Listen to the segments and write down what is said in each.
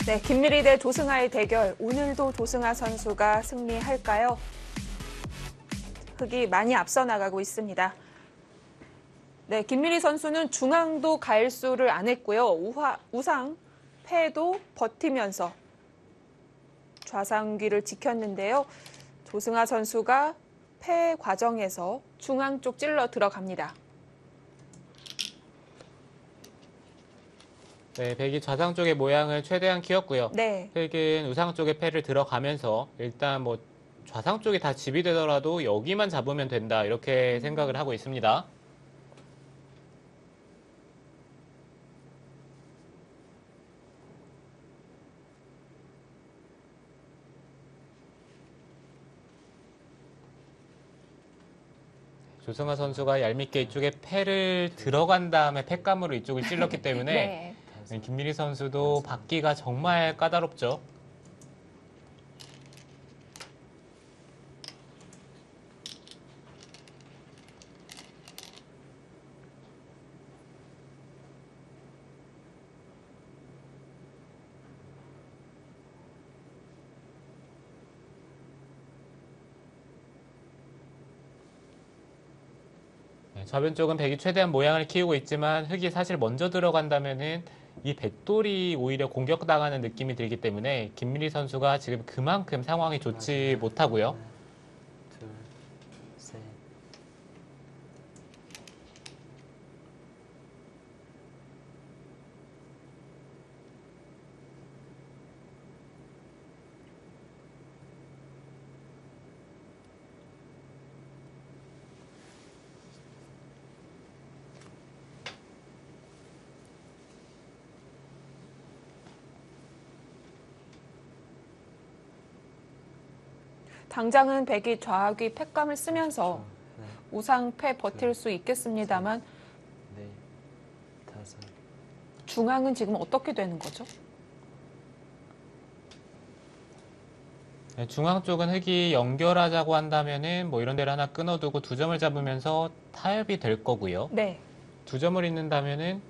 네, 김미리 대 조승아의 대결. 오늘도 조승아 선수가 승리할까요? 흑이 많이 앞서 나가고 있습니다. 네, 김미리 선수는 중앙도 가일수를 안 했고요. 우상, 패도 버티면서 좌상귀를 지켰는데요. 조승아 선수가 패 과정에서 중앙 쪽 찔러 들어갑니다. 네, 백이 좌상 쪽의 모양을 최대한 키웠고요. 네. 흑은 우상 쪽의 패를 들어가면서 일단 뭐 좌상 쪽이 다 집이 되더라도 여기만 잡으면 된다 이렇게 생각을 하고 있습니다. 조승아 선수가 얄밉게 이쪽에 패를 들어간 다음에 패감으로 이쪽을 찔렀기 때문에 네. 김미리 선수도 받기가 정말 까다롭죠. 좌변 쪽은 백이 최대한 모양을 키우고 있지만 흑이 사실 먼저 들어간다면은 이 백돌이 오히려 공격당하는 느낌이 들기 때문에 김미리 선수가 지금 그만큼 상황이 좋지 못하고요. 둘, 셋. 당장은 백이 좌귀 패감을 쓰면서 네, 우상 패 버틸 수 있겠습니다만 네, 다섯. 중앙은 지금 어떻게 되는 거죠? 네, 중앙 쪽은 흑이 연결하자고 한다면은 뭐 이런 데를 하나 끊어두고 두 점을 잡으면서 타협이 될 거고요. 네. 두 점을 잇는다면은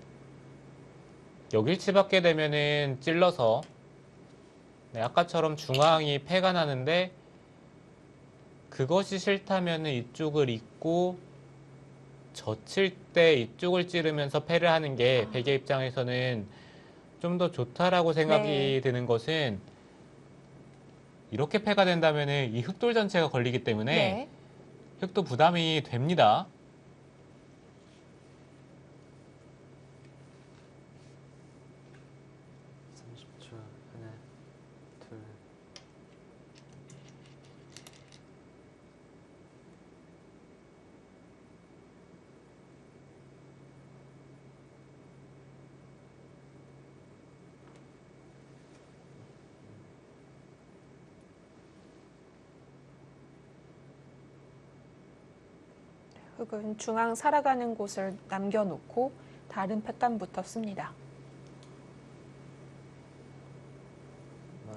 여길 치받게 되면은 찔러서 네, 아까처럼 중앙이 패가 나는데 그것이 싫다면은 이쪽을 잇고 젖힐 때 이쪽을 찌르면서 패를 하는 게 백의 입장에서는 좀 더 좋다라고 생각이 네. 드는 것은 이렇게 패가 된다면은 이 흑돌 전체가 걸리기 때문에 네. 흑도 부담이 됩니다. 30초. 하나, 둘. 흑은 중앙 살아가는 곳을 남겨놓고 다른 패감부터 씁니다.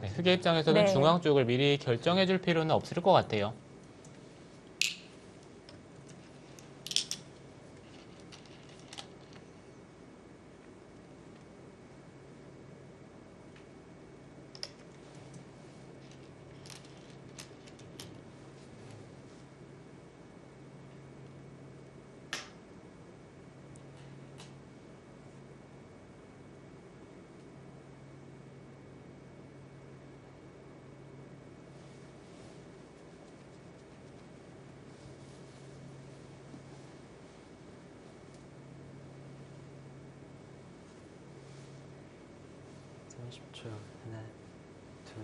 네, 흑의 입장에서는 네. 중앙 쪽을 미리 결정해 줄 필요는 없을 것 같아요. 하나, 둘,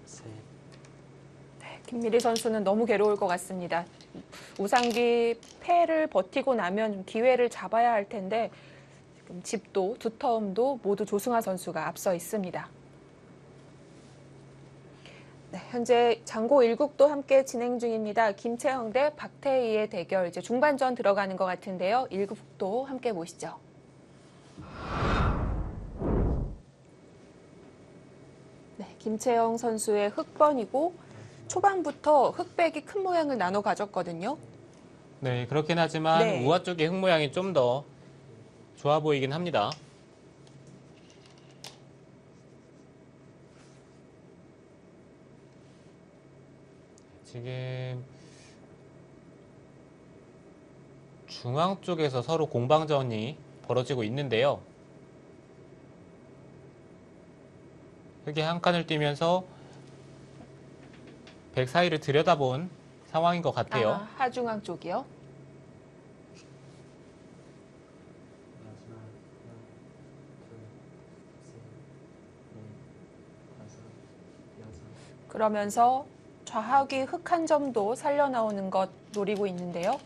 셋. 김미리 선수는 너무 괴로울 것 같습니다. 우상기 패를 버티고 나면 좀 기회를 잡아야 할 텐데 지금 집도 두터움도 모두 조승아 선수가 앞서 있습니다. 네, 현재 장고 1국도 함께 진행 중입니다. 김채영 대 박태희의 대결 이제 중반전 들어가는 것 같은데요. 1국도 함께 보시죠. 네, 김채영 선수의 흑번이고 초반부터 흑백이 큰 모양을 나눠 가졌거든요. 네, 그렇긴 하지만 네. 우아 쪽의 흑 모양이 좀 더 좋아 보이긴 합니다. 지금 중앙 쪽에서 서로 공방전이 벌어지고 있는데요. 흑이 한 칸을 뛰면서 백 사이를 들여다본 상황인 것 같아요. 아, 하중앙 쪽이요? 마지막 하나, 둘, 셋, 넷, 다섯, 여섯. 그러면서 좌하기 흑 한 점도 살려 나오는 것 노리고 있는데요.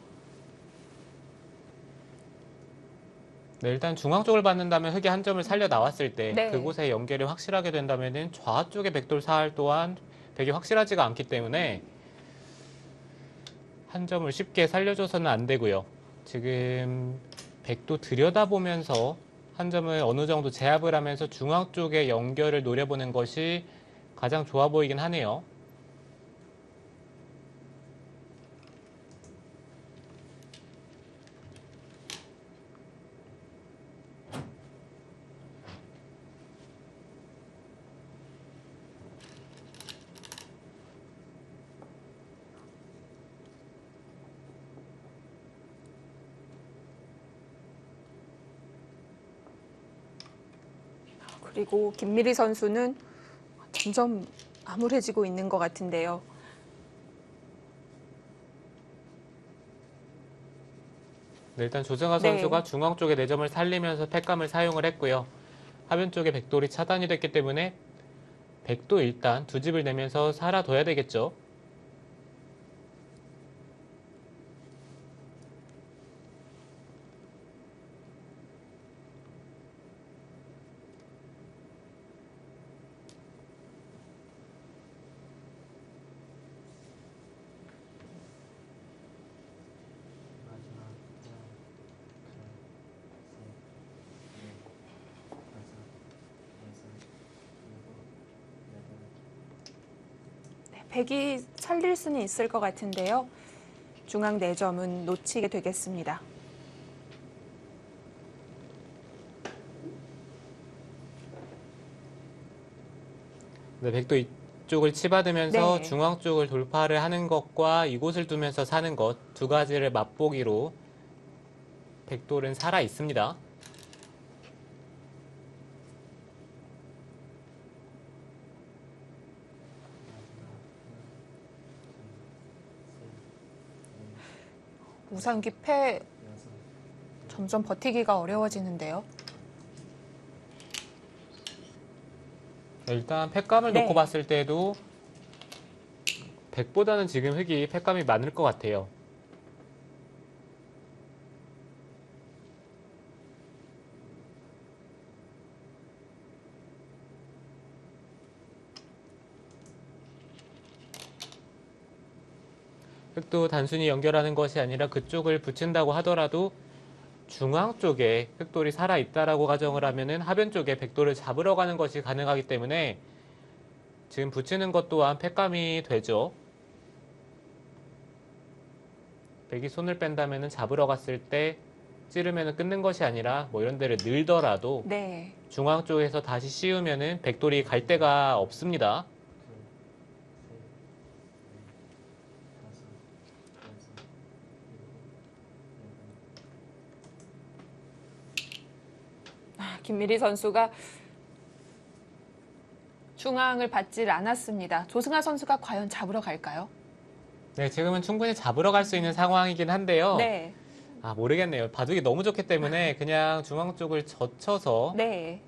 네, 일단 중앙 쪽을 받는다면 흑이 한 점을 살려 나왔을 때 네. 그곳에 연결이 확실하게 된다면은 좌 쪽의 백돌 사할 또한 백이 확실하지가 않기 때문에 한 점을 쉽게 살려줘서는 안 되고요. 지금 백도 들여다보면서 한 점을 어느 정도 제압을 하면서 중앙 쪽의 연결을 노려보는 것이 가장 좋아 보이긴 하네요. 그리고 김미리 선수는 점점 암울해지고 있는 것 같은데요. 네, 일단 조승아 네. 선수가 중앙 쪽의 내점을 살리면서 팩감을 사용을 했고요. 하변 쪽에 백돌이 차단이 됐기 때문에 백도 일단 두 집을 내면서 살아둬야 되겠죠. 마지막 하나, 둘, 셋, 넷, 다섯, 여섯, 일곱, 여덟. 네, 백이 살릴 수는 있을 것 같은데요. 중앙 내점은 놓치게 되겠습니다. 네, 백도 이쪽을 치받으면서 네. 중앙 쪽을 돌파를 하는 것과 이곳을 두면서 사는 것 두 가지를 맛보기로 백돌은 살아 있습니다. 우상기 패 점점 버티기가 어려워지는데요. 네, 일단 팩감을 네. 놓고 봤을 때도 백보다는 지금 흑이 팩감이 많을 것 같아요. 흑도 단순히 연결하는 것이 아니라 그쪽을 붙인다고 하더라도 중앙 쪽에 흑돌이 살아있다라고 가정을 하면은 하변 쪽에 백돌을 잡으러 가는 것이 가능하기 때문에 지금 붙이는 것 또한 팩감이 되죠. 백이 손을 뺀다면은 잡으러 갔을 때 찌르면은 끊는 것이 아니라 뭐 이런 데를 늘더라도 네. 중앙 쪽에서 다시 씌우면은 백돌이 갈 데가 없습니다. 김미리 선수가 중앙을 받질 않았습니다. 조승아 선수가 과연 잡으러 갈까요? 네, 지금은 충분히 잡으러 갈 수 있는 상황이긴 한데요. 네. 아, 모르겠네요. 바둑이 너무 좋기 때문에 그냥 중앙 쪽을 젖혀서 네.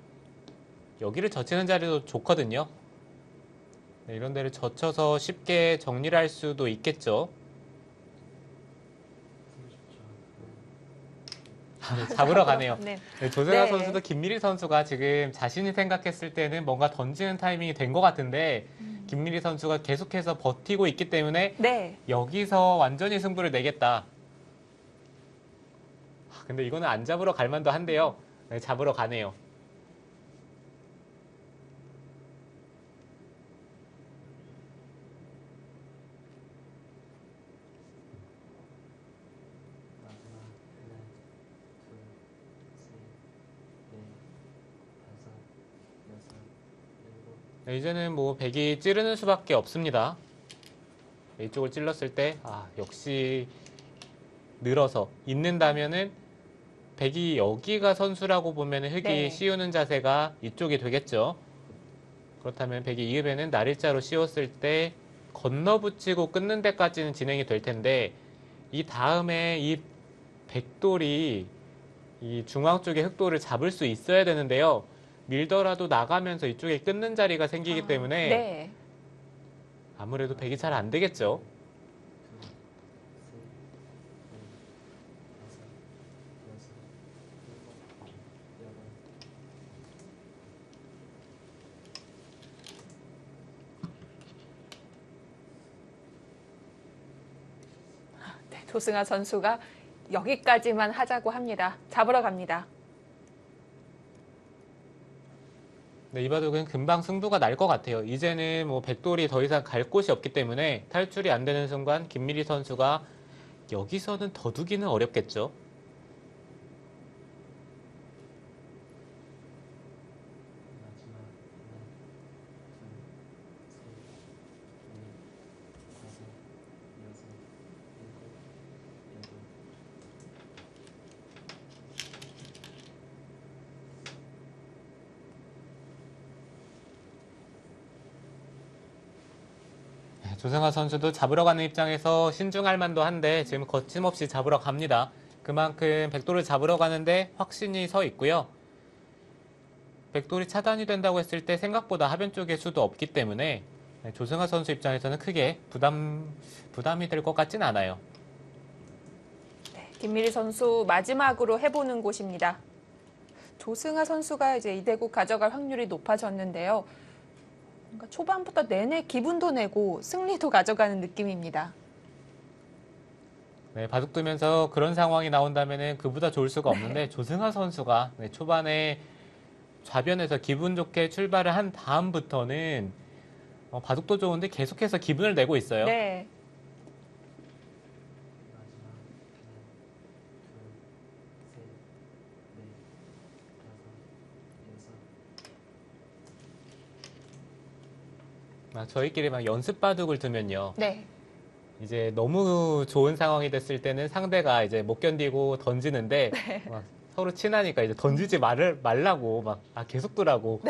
여기를 젖히는 자리도 좋거든요. 네, 이런 데를 젖혀서 쉽게 정리를 할 수도 있겠죠. 잡으러 가네요. 네. 네, 조세아 네. 선수도 김미리 선수가 지금 자신이 생각했을 때는 뭔가 던지는 타이밍이 된 것 같은데 김미리 선수가 계속해서 버티고 있기 때문에 네. 여기서 완전히 승부를 내겠다. 근데 이거는 안 잡으러 갈 만도 한데요. 네, 잡으러 가네요. 네, 이제는 뭐 백이 찌르는 수밖에 없습니다. 이쪽을 찔렀을 때 역시 늘어서 있는다면은 백이 여기가 선수라고 보면은 흑이 네. 씌우는 자세가 이쪽이 되겠죠. 그렇다면 백이 이읍에는 날일자로 씌웠을 때 건너붙이고 끊는 데까지는 진행이 될 텐데 이 다음에 이 백돌이 이 중앙 쪽의 흑돌을 잡을 수 있어야 되는데요. 밀더라도 나가면서 이쪽에 끊는 자리가 생기기 때문에 네. 아무래도 백이 잘 안 되겠죠. 둘, 셋, 넷, 다섯, 여섯, 일곱, 여덟. 네, 조승아 선수가 여기까지만 하자고 합니다. 잡으러 갑니다. 네, 이 바둑은 금방 승부가 날 것 같아요. 이제는 뭐 백돌이 더 이상 갈 곳이 없기 때문에 탈출이 안 되는 순간 김미리 선수가 여기서는 더두기는 어렵겠죠. 마지막 하나, 둘, 셋, 넷, 다섯, 여섯, 일곱, 여덟. 조승아 선수도 잡으러 가는 입장에서 신중할 만도 한데 지금 거침없이 잡으러 갑니다. 그만큼 백돌을 잡으러 가는데 확신이 서 있고요. 백돌이 차단이 된다고 했을 때 생각보다 하변 쪽에 수도 없기 때문에 조승아 선수 입장에서는 크게 부담이 될 것 같진 않아요. 네, 김미리 선수 마지막으로 해보는 곳입니다. 조승아 선수가 이제 이대국 가져갈 확률이 높아졌는데요. 뭔가 초반부터 내내 기분도 내고 승리도 가져가는 느낌입니다. 네, 바둑 두면서 그런 상황이 나온다면 그보다 좋을 수가 없는데 조승아 선수가 초반에 좌변에서 기분 좋게 출발을 한 다음부터는 바둑도 좋은데 계속해서 기분을 내고 있어요. 네. 마지막 하나, 둘, 셋, 넷, 다섯, 여섯. 저희끼리 막 연습 바둑을 두면요. 네. 이제 너무 좋은 상황이 됐을 때는 상대가 이제 못 견디고 던지는데 막 서로 친하니까 이제 던지지 말라고 막 계속 두라고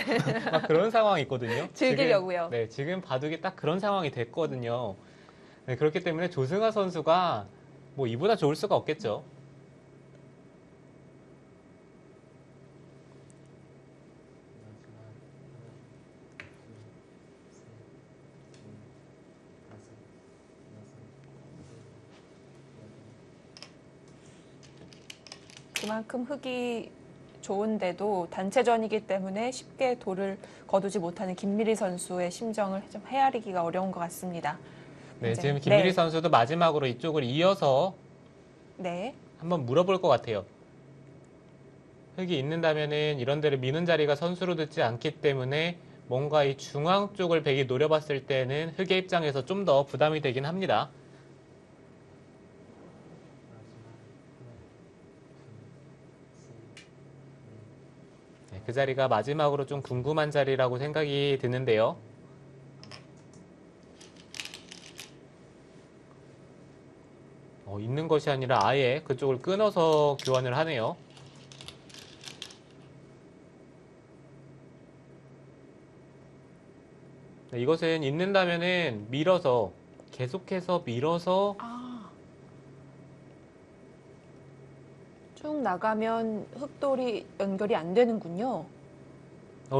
막 그런 상황이 있거든요. 즐기려고요. 지금 바둑이 딱 그런 상황이 됐거든요. 네, 그렇기 때문에 조승아 선수가 뭐 이보다 좋을 수가 없겠죠. 마지막 하나, 둘, 셋, 넷, 다섯, 여섯, 일곱, 여덟. 그만큼 흙이 좋은데도 단체전이기 때문에 쉽게 돌을 거두지 못하는 김미리 선수의 심정을 좀 헤아리기가 어려운 것 같습니다. 네, 이제- 지금 김미리 네. 선수도 마지막으로 이쪽을 이어서 네. 한번 물어볼 것 같아요. 흙이 있는다면은 이런 데를 미는 자리가 선수로 듣지 않기 때문에 뭔가 이 중앙 쪽을 백이 노려봤을 때는 흙의 입장에서 좀 더 부담이 되긴 합니다. 네, 그 자리가 마지막으로 좀 궁금한 자리라고 생각이 드는데요. 있는 것이 아니라 아예 그쪽을 끊어서 교환을 하네요. 네, 이것은 있는다면은 밀어서 계속해서 밀어서 쭉 나가면 흙돌이 연결이 안 되는군요.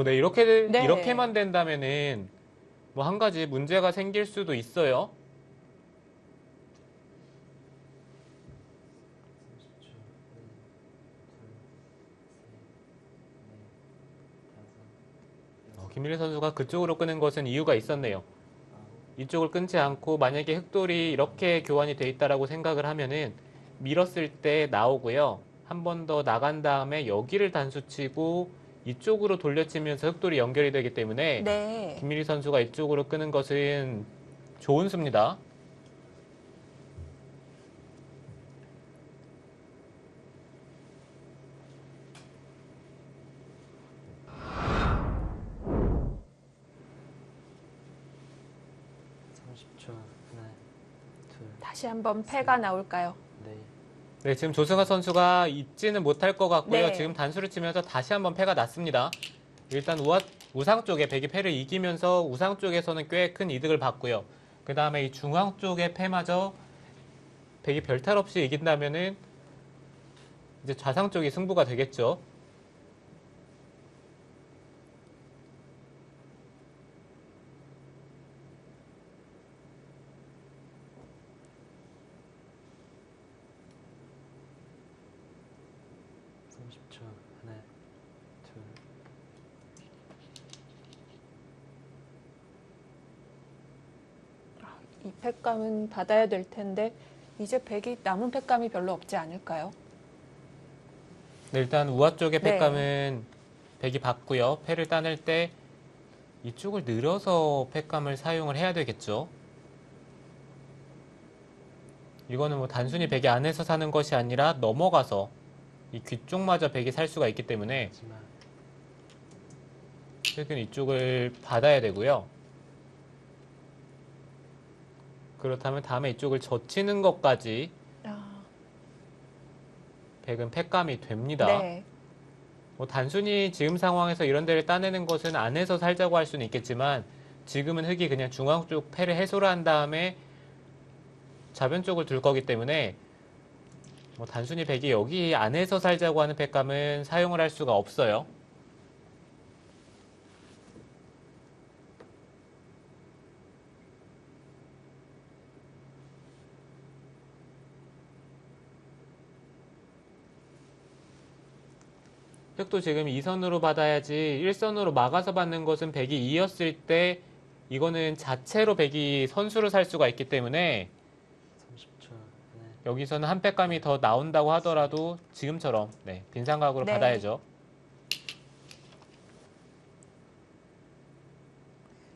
네, 네. 이렇게만 된다면은 뭐 한 가지 문제가 생길 수도 있어요. 30초. 김민희 선수가 그쪽으로 끄는 것은 이유가 있었네요. 이쪽을 끊지 않고 만약에 흑돌이 이렇게 교환이 돼 있다라고 생각을 하면은 밀었을 때 나오고요. 한 번 더 나간 다음에 여기를 단수치고 이쪽으로 돌려치면서 흑돌이 연결이 되기 때문에 네. 김민희 선수가 이쪽으로 끄는 것은 좋은 수입니다. 하나, 둘, 다시 한번 패가 나올까요? 넷, 네, 지금 조승아 선수가 잊지는 못할 것 같고요. 네. 지금 단수를 치면서 다시 한번 패가 났습니다. 일단 우상 쪽에 백이 패를 이기면서 우상 쪽에서는 꽤 큰 이득을 봤고요. 그 다음에 이 중앙 쪽의 패마저 백이 별탈 없이 이긴다면은 이제 좌상 쪽이 승부가 되겠죠. 삼십 초. 하나, 둘, 이 팩감은 받아야 될 텐데 이제 백이 남은 팩감이 별로 없지 않을까요? 네, 일단 우아 쪽의 네. 팩감은 백이 받고요. 패를 따낼 때 이쪽을 늘어서 팩감을 사용을 해야 되겠죠. 이거는 뭐 단순히 백이 안에서 사는 것이 아니라 넘어가서 이 귀 쪽마저 백이 살 수가 있기 때문에 마지막. 백은 이쪽을 받아야 되고요. 그렇다면 다음에 이쪽을 젖히는 것까지 아, 백은 팩감이 됩니다. 네. 뭐 단순히 지금 상황에서 이런 데를 따내는 것은 안에서 살자고 할 수는 있겠지만 지금은 흑이 그냥 중앙 쪽 패를 해소를 한 다음에 좌변 쪽을 둘 거기 때문에 뭐 단순히 백이 여기 안에서 살자고 하는 팩감은 사용을 할 수가 없어요. 흑도 지금 2선으로 받아야지 1선으로 막아서 받는 것은 백이 2였을 때 이거는 자체로 백이 선수로 살 수가 있기 때문에 30초. 하나, 여기서는 한 팩감이 더 나온다고 하더라도 지금처럼 네, 빈상각으로 네. 받아야죠.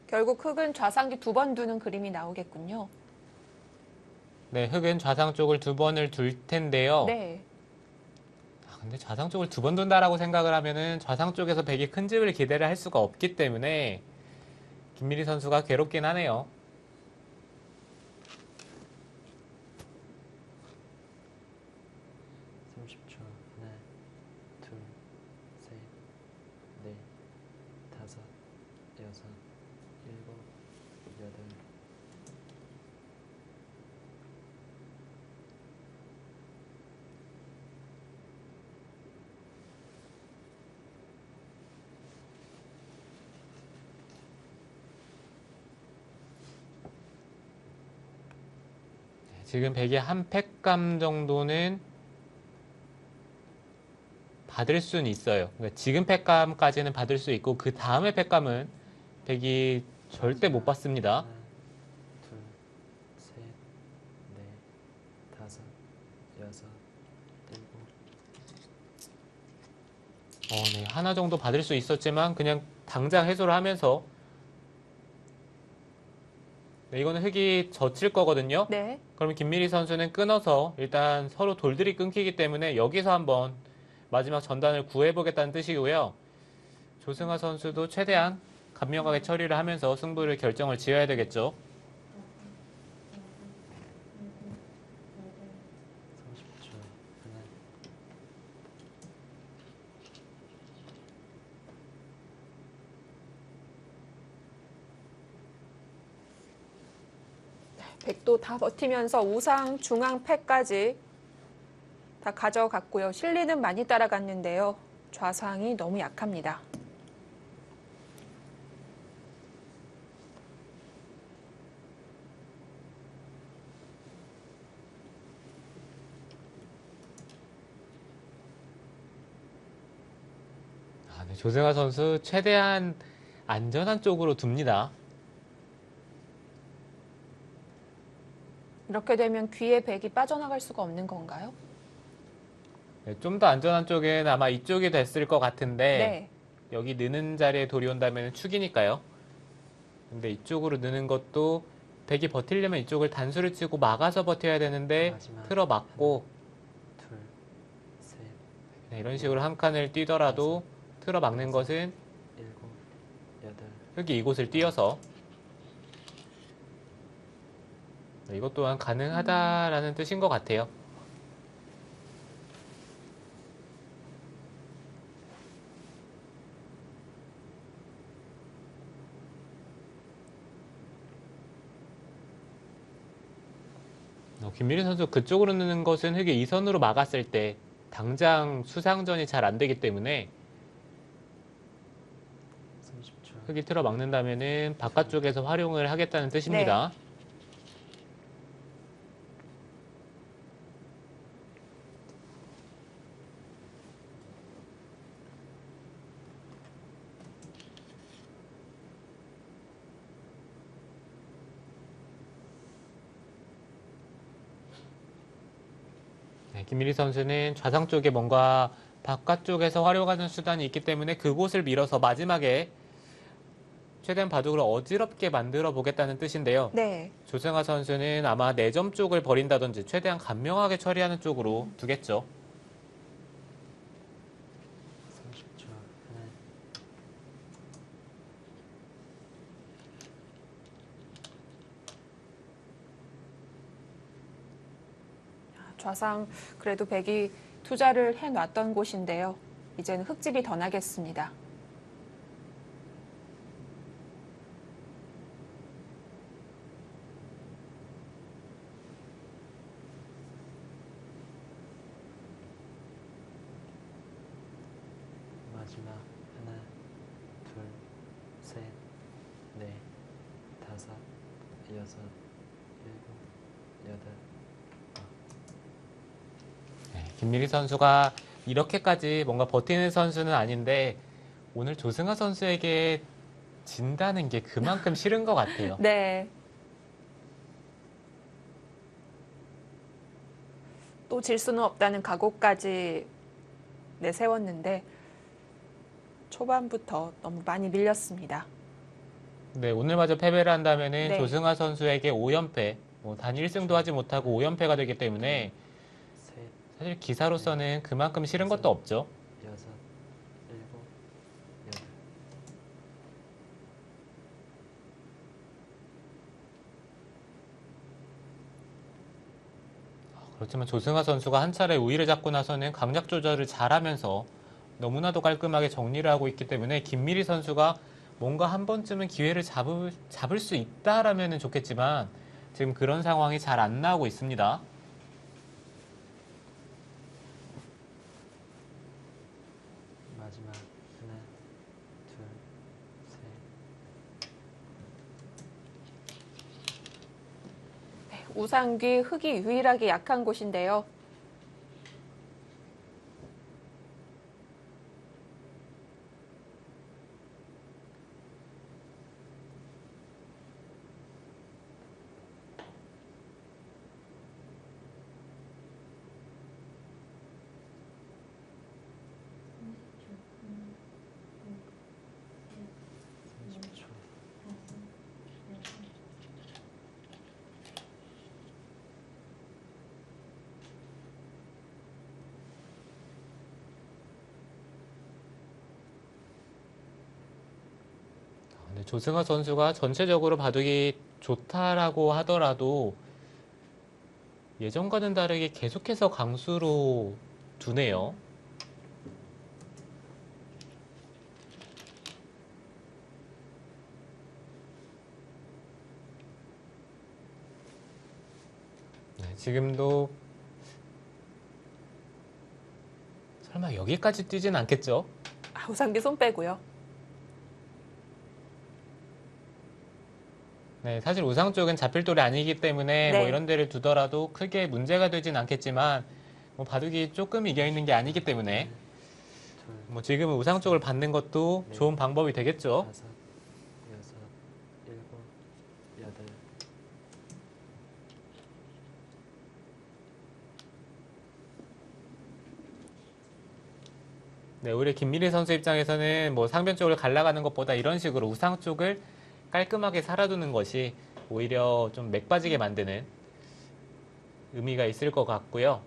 결국 흑은 좌상기 두 번 두는 그림이 나오겠군요. 네, 흑은 좌상 쪽을 두 번을 둘 텐데요. 네. 근데 좌상 쪽을 두 번 둔다라고 생각을 하면은 좌상 쪽에서 백이 큰 집을 기대를 할 수가 없기 때문에 김미리 선수가 괴롭긴 하네요. 삼십 초. 하나, 둘, 셋, 넷, 다섯, 여섯, 일곱, 여덟. 지금 백이 한 팩감 정도는 받을 수는 있어요. 그러니까 지금 팩감까지는 받을 수 있고 그 다음에 팩감은 백이 절대 못 받습니다. 하나, 둘, 셋, 넷, 다섯, 여섯, 일곱. 네, 하나 정도 받을 수 있었지만 그냥 당장 해소를 하면서 네, 이거는 흑이 젖힐 거거든요. 네. 그러면 김미리 선수는 끊어서 일단 서로 돌들이 끊기기 때문에 여기서 한번 마지막 전단을 구해보겠다는 뜻이고요. 조승아 선수도 최대한 간명하게 처리를 하면서 승부를 결정을 지어야 되겠죠. 30초. 하나, 백도 다 버티면서 우상, 중앙, 패까지 다 가져갔고요. 실리는 많이 따라갔는데요. 좌상이 너무 약합니다. 네, 조승아 선수 최대한 안전한 쪽으로 둡니다. 이렇게 되면 귀에 백이 빠져나갈 수가 없는 건가요? 네, 좀 더 안전한 쪽은 아마 이쪽이 됐을 것 같은데 네. 여기 느는 자리에 돌이 온다면 축이니까요. 근데 이쪽으로 느는 것도 백이 버티려면 이쪽을 단수를 치고 막아서 버텨야 되는데 마지막. 틀어 막고 둘, 셋, 네, 이런 식으로 한 칸을 뛰더라도 틀어 막는 것은 일곱, 여덟. 흑이 이곳을 뛰어서 이것 또한 가능하다라는 뜻인 것 같아요. 김민희 선수 그쪽으로 넣는 것은 흙이 2선으로 막았을 때 당장 수상전이 잘 안 되기 때문에 30초. 흙이 틀어 막는다면은 바깥쪽에서 활용을 하겠다는 뜻입니다. 네, 김민희 선수는 좌상 쪽에 뭔가 바깥쪽에서 활용하는 수단이 있기 때문에 그곳을 밀어서 마지막에 최대한 바둑을 어지럽게 만들어 보겠다는 뜻인데요. 네. 조승아 선수는 아마 4점 쪽을 버린다든지 최대한 간명하게 처리하는 쪽으로 두겠죠. 30초. 하나, 좌상 그래도 백이 투자를 해놨던 곳인데요. 이제는 흙집이 더 나겠습니다. 마지막. 하나, 둘, 셋, 넷, 다섯, 여섯, 일곱, 여덟. 네, 김민희 선수가 이렇게까지 뭔가 버티는 선수는 아닌데 오늘 조승아 선수에게 진다는 게 그만큼 싫은 것 같아요. 네. 또 질 수는 없다는 각오까지 내세웠는데 초반부터 너무 많이 밀렸습니다. 네, 오늘마저 패배를 한다면은 네. 조승아 선수에게 5연패, 단 1승도 하지 못하고 5연패가 되기 때문에 셋, 사실 기사로서는 그만큼 싫은 것도 없죠. 여섯, 일곱, 여덟. 그렇지만 조승아 선수가 한 차례 우위를 잡고 나서는 강약 조절을 잘하면서 너무나도 깔끔하게 정리를 하고 있기 때문에 김미리 선수가 뭔가 한 번쯤은 기회를 잡을 수 있다라면 좋겠지만 지금 그런 상황이 잘 안 나오고 있습니다. 마지막. 하나, 둘, 셋. 우상귀 흙이 유일하게 약한 곳인데요. 근데 조승아 선수가 전체적으로 바둑이 좋다라고 하더라도 예전과는 다르게 계속해서 강수로 두네요. 네, 지금도 설마 여기까지 뛰진 않겠죠? 우상귀 손 빼고요. 네, 사실 우상 쪽은 잡힐 돌이 아니기 때문에 네. 이런 데를 두더라도 크게 문제가 되진 않겠지만 바둑이 조금 이겨 있는 게 아니기 때문에 둘, 지금은 우상 쪽을 받는 것도 네. 좋은 방법이 되겠죠. 다섯, 여섯, 일곱, 여덟. 네, 우리 김미래 선수 입장에서는 상변 쪽을 갈라가는 것보다 이런 식으로 우상 쪽을 깔끔하게 살아두는 것이 오히려 좀 맥 빠지게 만드는 의미가 있을 것 같고요.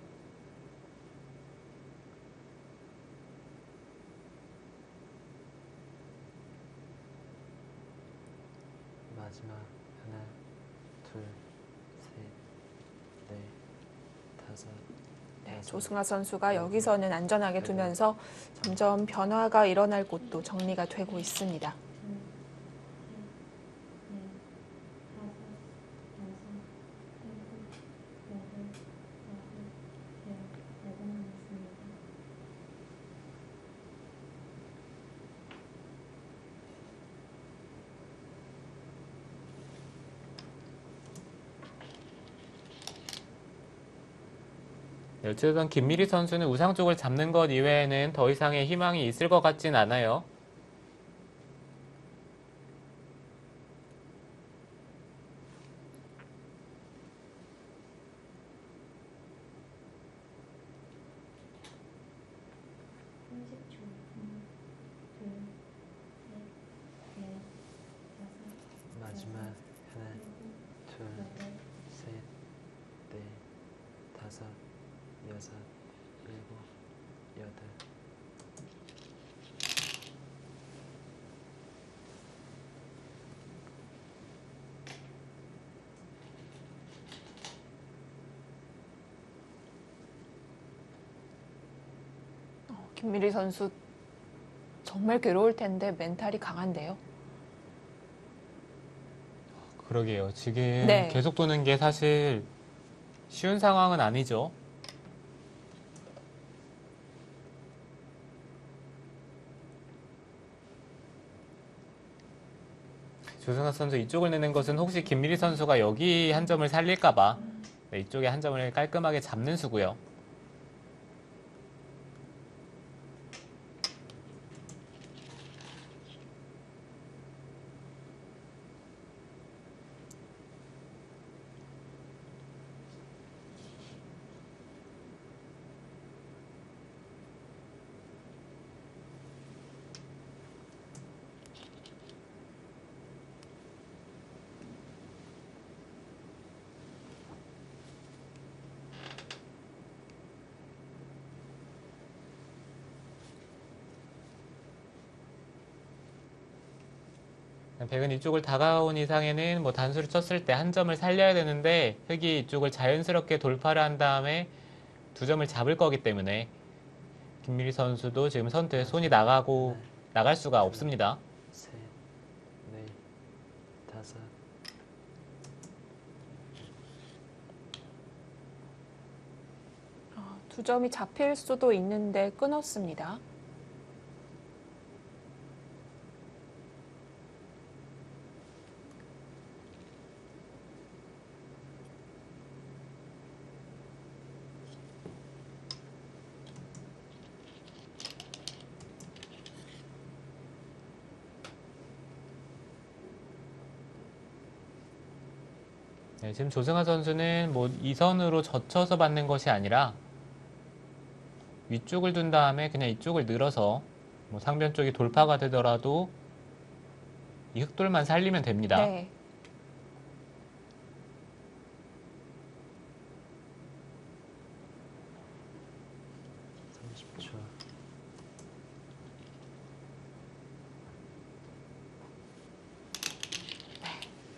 마지막. 하나, 둘, 셋, 다섯, 네, 여섯, 조승아 선수가 여기서는 안전하게 두면서 점점 변화가 일어날 곳도 정리가 되고 있습니다. 네, 어쨌든 김미리 선수는 우상 쪽을 잡는 것 이외에는 더 이상의 희망이 있을 것 같진 않아요. 마지막 하나, 둘, 셋, 넷, 다섯, 여섯, 일곱, 여덟. 김미리 선수 정말 괴로울 텐데 멘탈이 강한데요. 그러게요. 지금 네. 계속 도는 게 사실 쉬운 상황은 아니죠. 조승아 선수 이쪽을 내는 것은 혹시 김미리 선수가 여기 한 점을 살릴까봐 네, 이쪽에 한 점을 깔끔하게 잡는 수고요. 백은 이쪽을 다가온 이상에는 뭐 단수를 쳤을 때 한 점을 살려야 되는데 흑이 이쪽을 자연스럽게 돌파를 한 다음에 두 점을 잡을 거기 때문에 김미리 선수도 지금 선두에 손이 나갈 수가 없습니다. 셋, 넷, 다섯. 두 점이 잡힐 수도 있는데 끊었습니다. 네, 지금 조승아 선수는 뭐 2선으로 젖혀서 받는 것이 아니라 위쪽을 둔 다음에 그냥 이쪽을 늘어서 뭐 상변 쪽이 돌파가 되더라도 이 흑돌만 살리면 됩니다. 네.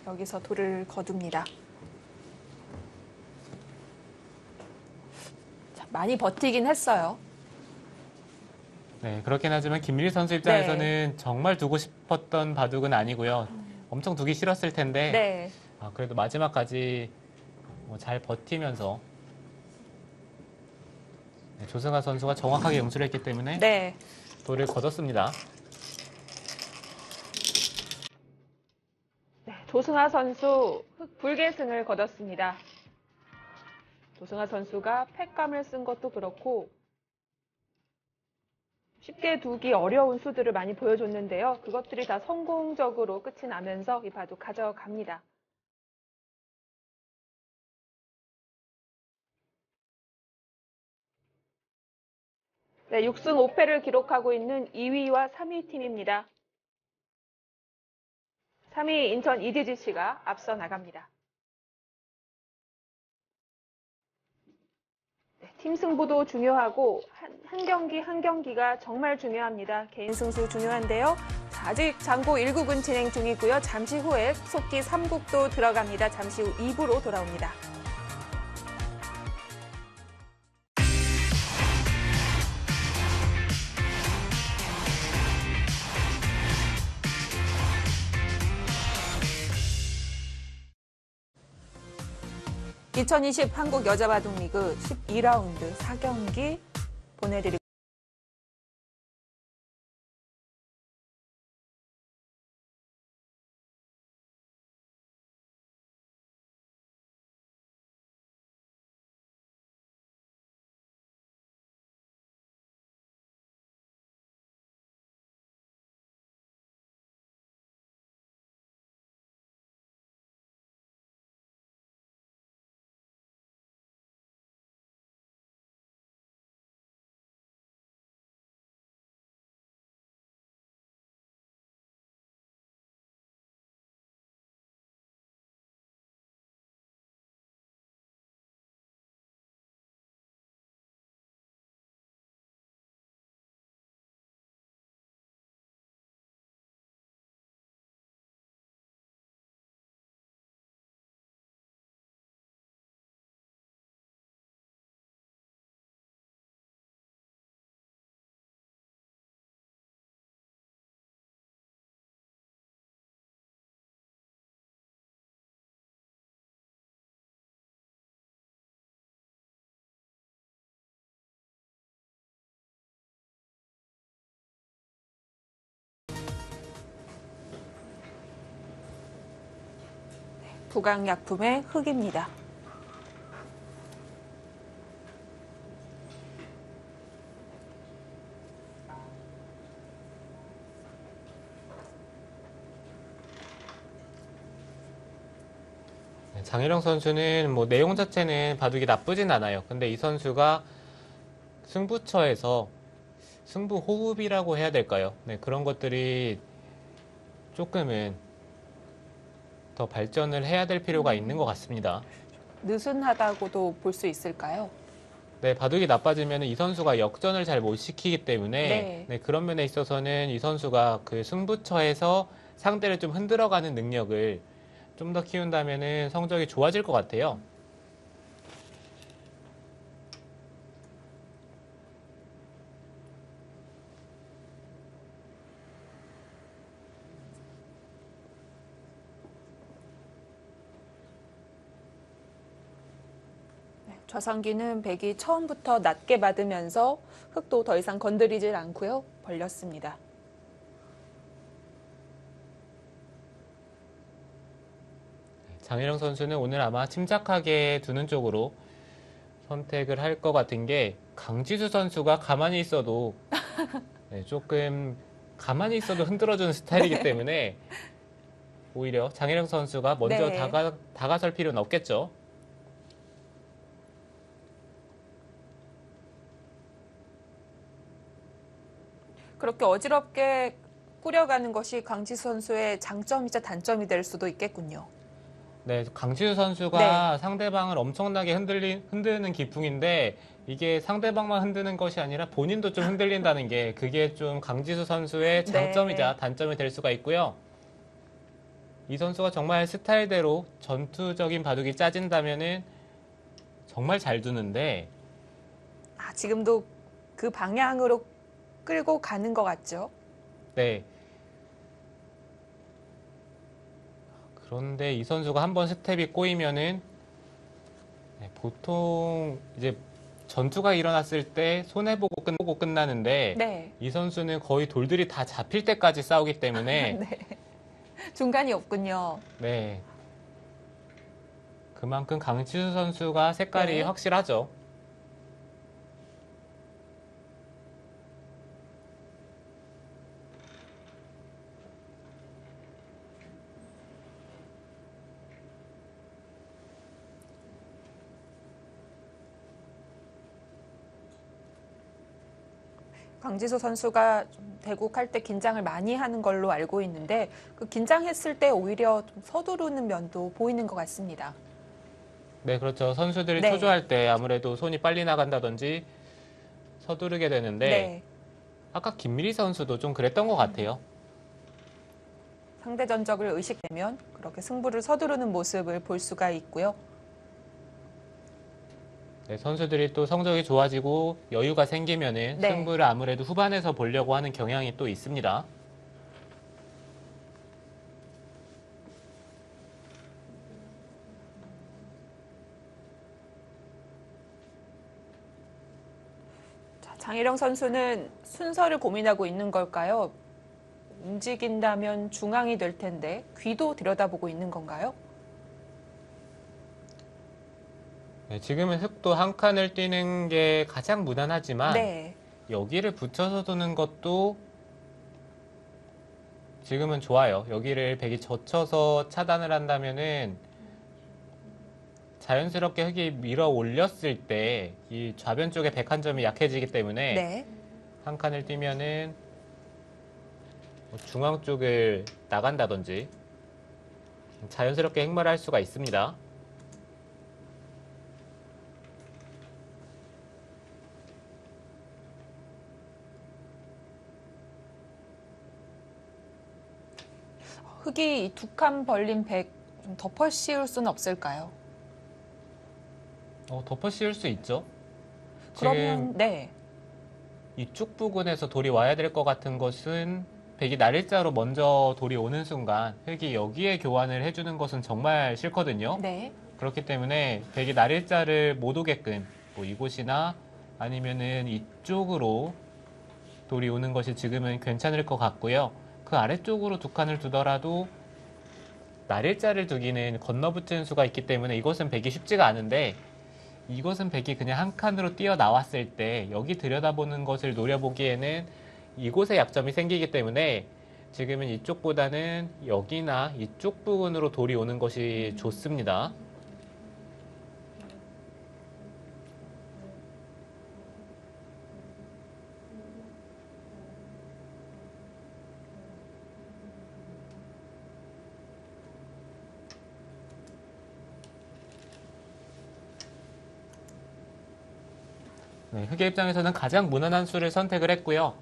여기서 돌을 거둡니다. 자, 많이 버티긴 했어요. 네, 그렇긴 하지만 김미리 선수 입장에서는 정말 두고 싶었던 바둑은 아니고요. 엄청 두기 싫었을 텐데 네. 그래도 마지막까지 잘 버티면서 네, 조승아 선수가 정확하게 연출을 했기 때문에 네. 돌을 거뒀습니다. 네, 조승아 선수 흑불계승을 거뒀습니다. 조승아 선수가 팩감을 쓴 것도 그렇고 쉽게 두기 어려운 수들을 많이 보여줬는데요. 그것들이 다 성공적으로 끝이 나면서 이 바둑 가져갑니다. 네, 6승 5패를 기록하고 있는 2위와 3위 팀입니다. 3위 인천 이디지씨가 앞서 나갑니다. 네, 팀 승부도 중요하고 한 경기 한 경기가 정말 중요합니다. 개인 승수 중요한데요. 자, 아직 장고 1국은 진행 중이고요. 잠시 후에 속기 3국도 들어갑니다. 잠시 후 2부로 돌아옵니다. 2020 한국 여자바둑리그 12라운드 4경기 보내드리고 부강약품의 흑입니다. 장희령 선수는 뭐 내용 자체는 바둑이 나쁘진 않아요. 근데 이 선수가 승부처에서 승부 호흡이라고 해야 될까요? 네, 그런 것들이 조금은 더 발전을 해야 될 필요가 있는 것 같습니다. 느슨하다고도 볼 수 있을까요? 네, 바둑이 나빠지면 이 선수가 역전을 잘 못 시키기 때문에 네. 네, 그런 면에 있어서는 이 선수가 그 승부처에서 상대를 좀 흔들어가는 능력을 좀 더 키운다면 성적이 좋아질 것 같아요. 좌상기는 백이 처음부터 낮게 받으면서 흑도 더 이상 건드리질 않고요. 벌렸습니다. 장혜령 선수는 오늘 아마 침착하게 두는 쪽으로 선택을 할 것 같은 게 강지수 선수가 가만히 있어도 네, 조금 가만히 있어도 흔들어주는 스타일이기 때문에 오히려 장혜령 선수가 먼저 네. 다가설 필요는 없겠죠. 그렇게 어지럽게 꾸려가는 것이 강지수 선수의 장점이자 단점이 될 수도 있겠군요. 네, 강지수 선수가 상대방을 엄청나게 흔드는 기풍인데 이게 상대방만 흔드는 것이 아니라 본인도 좀 흔들린다는 게 그게 좀 강지수 선수의 장점이자 단점이 될 수가 있고요. 이 선수가 정말 스타일대로 전투적인 바둑이 짜진다면은 정말 잘 두는데 지금도 그 방향으로 끌고 가는 것 같죠? 네. 그런데 이 선수가 한번 스텝이 꼬이면은 네, 보통 이제 전투가 일어났을 때 손해보고 끝나는데 네. 이 선수는 거의 돌들이 다 잡힐 때까지 싸우기 때문에 네. 중간이 없군요. 네. 그만큼 강지수 선수가 색깔이 네. 확실하죠. 강지수 선수가 좀 대국할 때 긴장을 많이 하는 걸로 알고 있는데 그 긴장했을 때 오히려 좀 서두르는 면도 보이는 것 같습니다. 네, 그렇죠. 선수들이 네. 초조할 때 아무래도 손이 빨리 나간다든지 서두르게 되는데 네. 아까 김미리 선수도 좀 그랬던 것 같아요. 상대 전적을 의식되면 그렇게 승부를 서두르는 모습을 볼 수가 있고요. 네, 선수들이 또 성적이 좋아지고 여유가 생기면은 네. 승부를 아무래도 후반에서 보려고 하는 경향이 또 있습니다. 장희령 선수는 순서를 고민하고 있는 걸까요? 움직인다면 중앙이 될 텐데 귀도 들여다보고 있는 건가요? 네, 지금은 흙도 한 칸을 뛰는 게 가장 무난하지만 네. 여기를 붙여서 두는 것도 지금은 좋아요. 여기를 백이 젖혀서 차단을 한다면은 자연스럽게 흙이 밀어 올렸을 때 이 좌변 쪽에 백 한 점이 약해지기 때문에 네. 한 칸을 뛰면은 뭐 중앙 쪽을 나간다든지 자연스럽게 행마를 할 수가 있습니다. 흙이 두 칸 벌린 백 좀 덮어 씌울 수는 없을까요? 덮어 씌울 수 있죠. 그러면 지금 네. 이쪽 부근에서 돌이 와야 될 것 같은 것은 백이 날일자로 먼저 돌이 오는 순간 흙이 여기에 교환을 해주는 것은 정말 싫거든요. 네. 그렇기 때문에 백이 날일자를 못 오게끔 뭐 이곳이나 아니면은 이쪽으로 돌이 오는 것이 지금은 괜찮을 것 같고요. 그 아래쪽으로 두 칸을 두더라도 날일자를 두기는 건너붙은 수가 있기 때문에 이것은 백이 쉽지가 않은데 이것은 백이 그냥 한 칸으로 뛰어나왔을 때 여기 들여다보는 것을 노려보기에는 이곳에 약점이 생기기 때문에 지금은 이쪽보다는 여기나 이쪽 부분으로 돌이 오는 것이 좋습니다. 네, 흑의 입장에서는 가장 무난한 수를 선택을 했고요.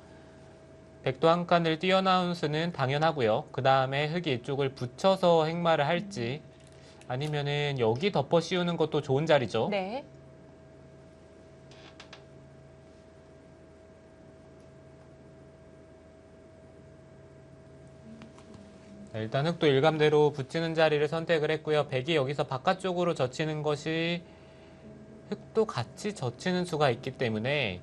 백도 한 칸을 뛰어나온 수는 당연하고요. 그 다음에 흑이 이쪽을 붙여서 행마를 할지 아니면은 여기 덮어 씌우는 것도 좋은 자리죠. 네. 네, 일단 흑도 일감대로 붙이는 자리를 선택을 했고요. 백이 여기서 바깥쪽으로 젖히는 것이 흑도 같이 젖히는 수가 있기 때문에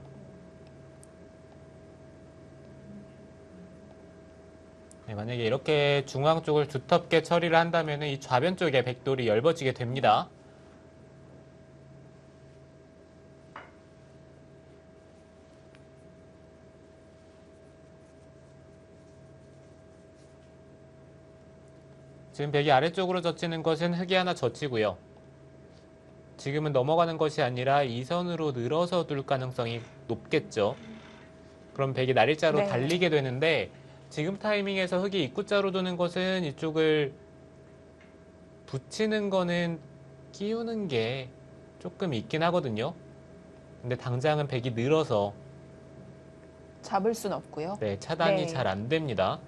네, 만약에 이렇게 중앙 쪽을 두텁게 처리를 한다면 이 좌변 쪽에 백돌이 엷어지게 됩니다. 지금 백이 아래쪽으로 젖히는 것은 흙이 하나 젖히고요. 지금은 넘어가는 것이 아니라 이 선으로 늘어서 둘 가능성이 높겠죠. 그럼 백이 날일자로 네. 달리게 되는데 지금 타이밍에서 흙이 입구자로 두는 것은 이쪽을 붙이는 거는 끼우는 게 조금 있긴 하거든요. 근데 당장은 백이 늘어서 잡을 순 없고요. 네, 차단이 네. 잘 안 됩니다.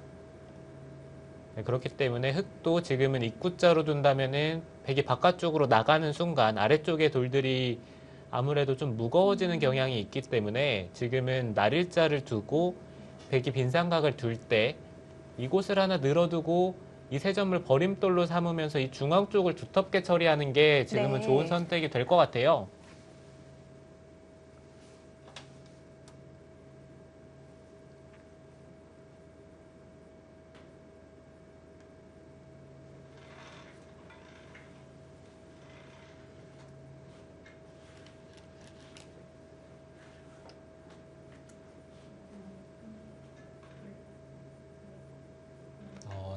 네, 그렇기 때문에 흙도 지금은 입구자로 둔다면은 백이 바깥쪽으로 나가는 순간 아래쪽의 돌들이 아무래도 좀 무거워지는 경향이 있기 때문에 지금은 날일자를 두고 백이 빈삼각을 둘 때 이곳을 하나 늘어두고 이 세 점을 버림돌로 삼으면서 이 중앙 쪽을 두텁게 처리하는 게 지금은 네. 좋은 선택이 될 것 같아요.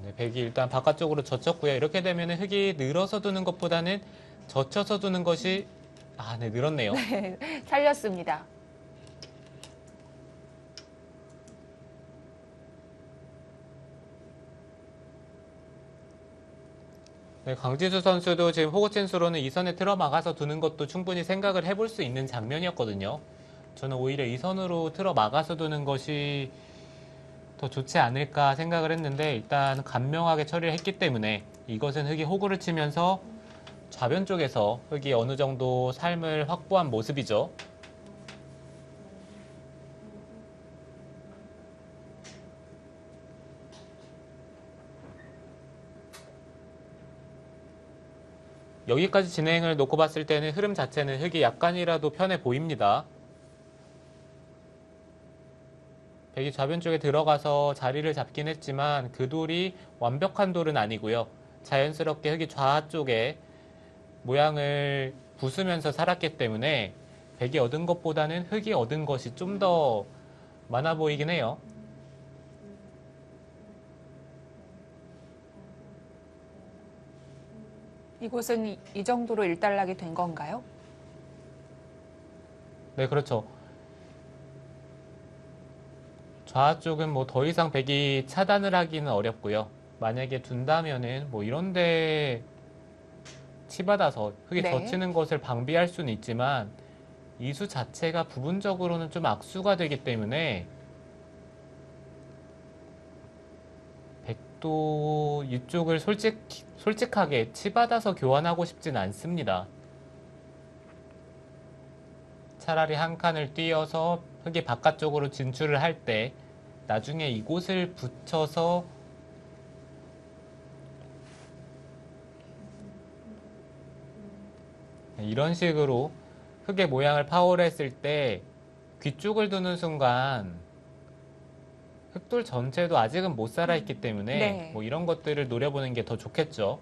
네, 백이 일단 바깥쪽으로 젖혔고요. 이렇게 되면 흙이 늘어서 두는 것보다는 젖혀서 두는 것이 네, 늘었네요. 네. 살렸습니다. 네, 강지수 선수도 지금 호구친 수로는 이 선에 틀어 막아서 두는 것도 충분히 생각을 해볼 수 있는 장면이었거든요. 저는 오히려 이 선으로 틀어 막아서 두는 것이 더 좋지 않을까 생각을 했는데 일단 간명하게 처리를 했기 때문에 이것은 흙이 호구를 치면서 좌변 쪽에서 흙이 어느 정도 삶을 확보한 모습이죠. 여기까지 진행을 놓고 봤을 때는 흐름 자체는 흙이 약간이라도 편해 보입니다. 백이 좌변 쪽에 들어가서 자리를 잡긴 했지만 그 돌이 완벽한 돌은 아니고요. 자연스럽게 흙이 좌 쪽에 모양을 부수면서 살았기 때문에 백이 얻은 것보다는 흙이 얻은 것이 좀 더 많아 보이긴 해요. 이곳은 이 정도로 일단락이 된 건가요? 네, 그렇죠. 좌 쪽은 뭐 더 이상 백이 차단을 하기는 어렵고요. 만약에 둔다면은 뭐 이런데 치받아서 흙이 네. 젖히는 것을 방비할 수는 있지만 이수 자체가 부분적으로는 좀 악수가 되기 때문에 백도 이쪽을 솔직하게 치받아서 교환하고 싶진 않습니다. 차라리 한 칸을 띄어서 흙이 바깥쪽으로 진출을 할 때 나중에 이곳을 붙여서 이런 식으로 흙의 모양을 파워를 했을 때 귀 쪽을 두는 순간 흙돌 전체도 아직은 못 살아있기 때문에 네. 뭐 이런 것들을 노려보는 게 더 좋겠죠.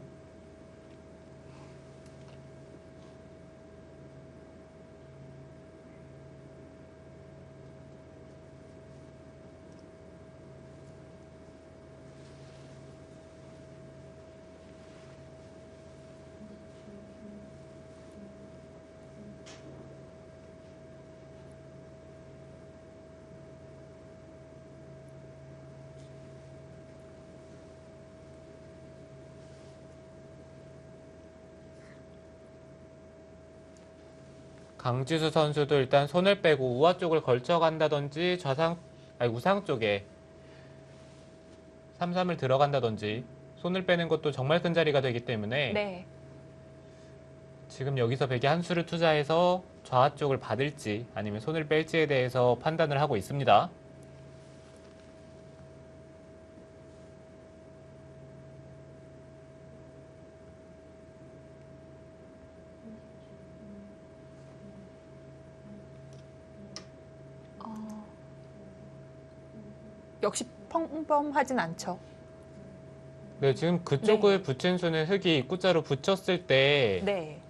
강지수 선수도 일단 손을 빼고 우아 쪽을 걸쳐간다든지 우상 쪽에 3-3을 들어간다든지 손을 빼는 것도 정말 큰 자리가 되기 때문에 네. 지금 여기서 백이 한 수를 투자해서 좌 쪽을 받을지 아니면 손을 뺄지에 대해서 판단을 하고 있습니다. 역시 평범하진 않죠. 네, 지금 그쪽을 붙인 수는 흙이 입구자로 붙였을 때 네.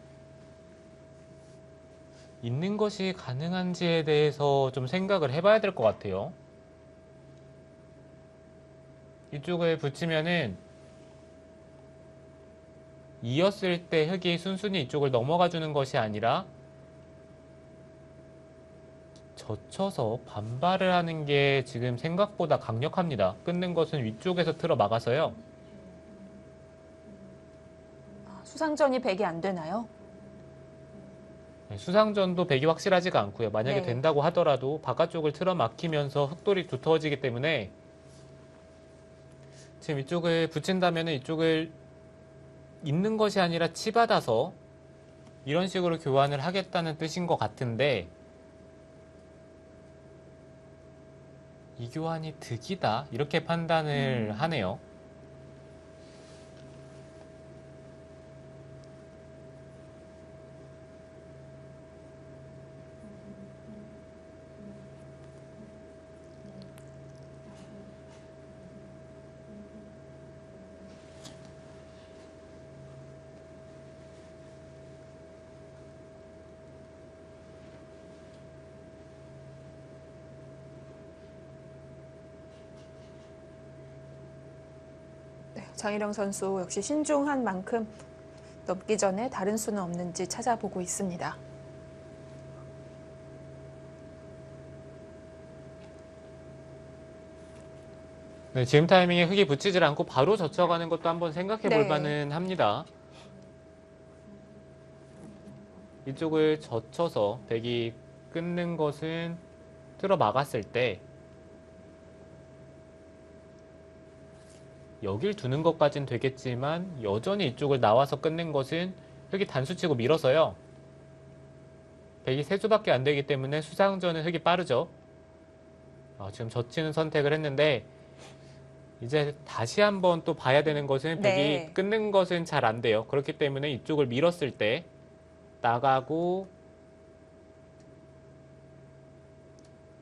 있는 것이 가능한지에 대해서 좀 생각을 해봐야 될 것 같아요. 이쪽을 붙이면은 이었을 때 흙이 순순히 이쪽을 넘어가 주는 것이 아니라 젖혀서 반발을 하는 게 지금 생각보다 강력합니다. 끊는 것은 위쪽에서 틀어 막아서요. 수상전이 100이 안 되나요? 네, 수상전도 백이 확실하지가 않고요. 만약에 네. 된다고 하더라도 바깥쪽을 틀어 막히면서 흙돌이 두터워지기 때문에 지금 이쪽을 붙인다면 이쪽을 있는 것이 아니라 치받아서 이런 식으로 교환을 하겠다는 뜻인 것 같은데 이 교환이 득이다 이렇게 판단을 하네요. 네, 장희령 선수 역시 신중한 만큼 넘기 전에 다른 수는 없는지 찾아보고 있습니다. 네, 지금 타이밍에 흙이 붙이질 않고 바로 젖혀가는 것도 한번 생각해 볼 네. 만은 합니다. 이쪽을 젖혀서 백이 끊는 것은 틀어 막았을 때 여길 두는 것까진 되겠지만 여전히 이쪽을 나와서 끊는 것은 흙이 단수치고 밀어서요. 백이 세 수밖에 안 되기 때문에 수상전은 흙이 빠르죠. 지금 젖히는 선택을 했는데 이제 다시 한번 또 봐야 되는 것은 백이 네. 끊는 것은 잘 안 돼요. 그렇기 때문에 이쪽을 밀었을 때 나가고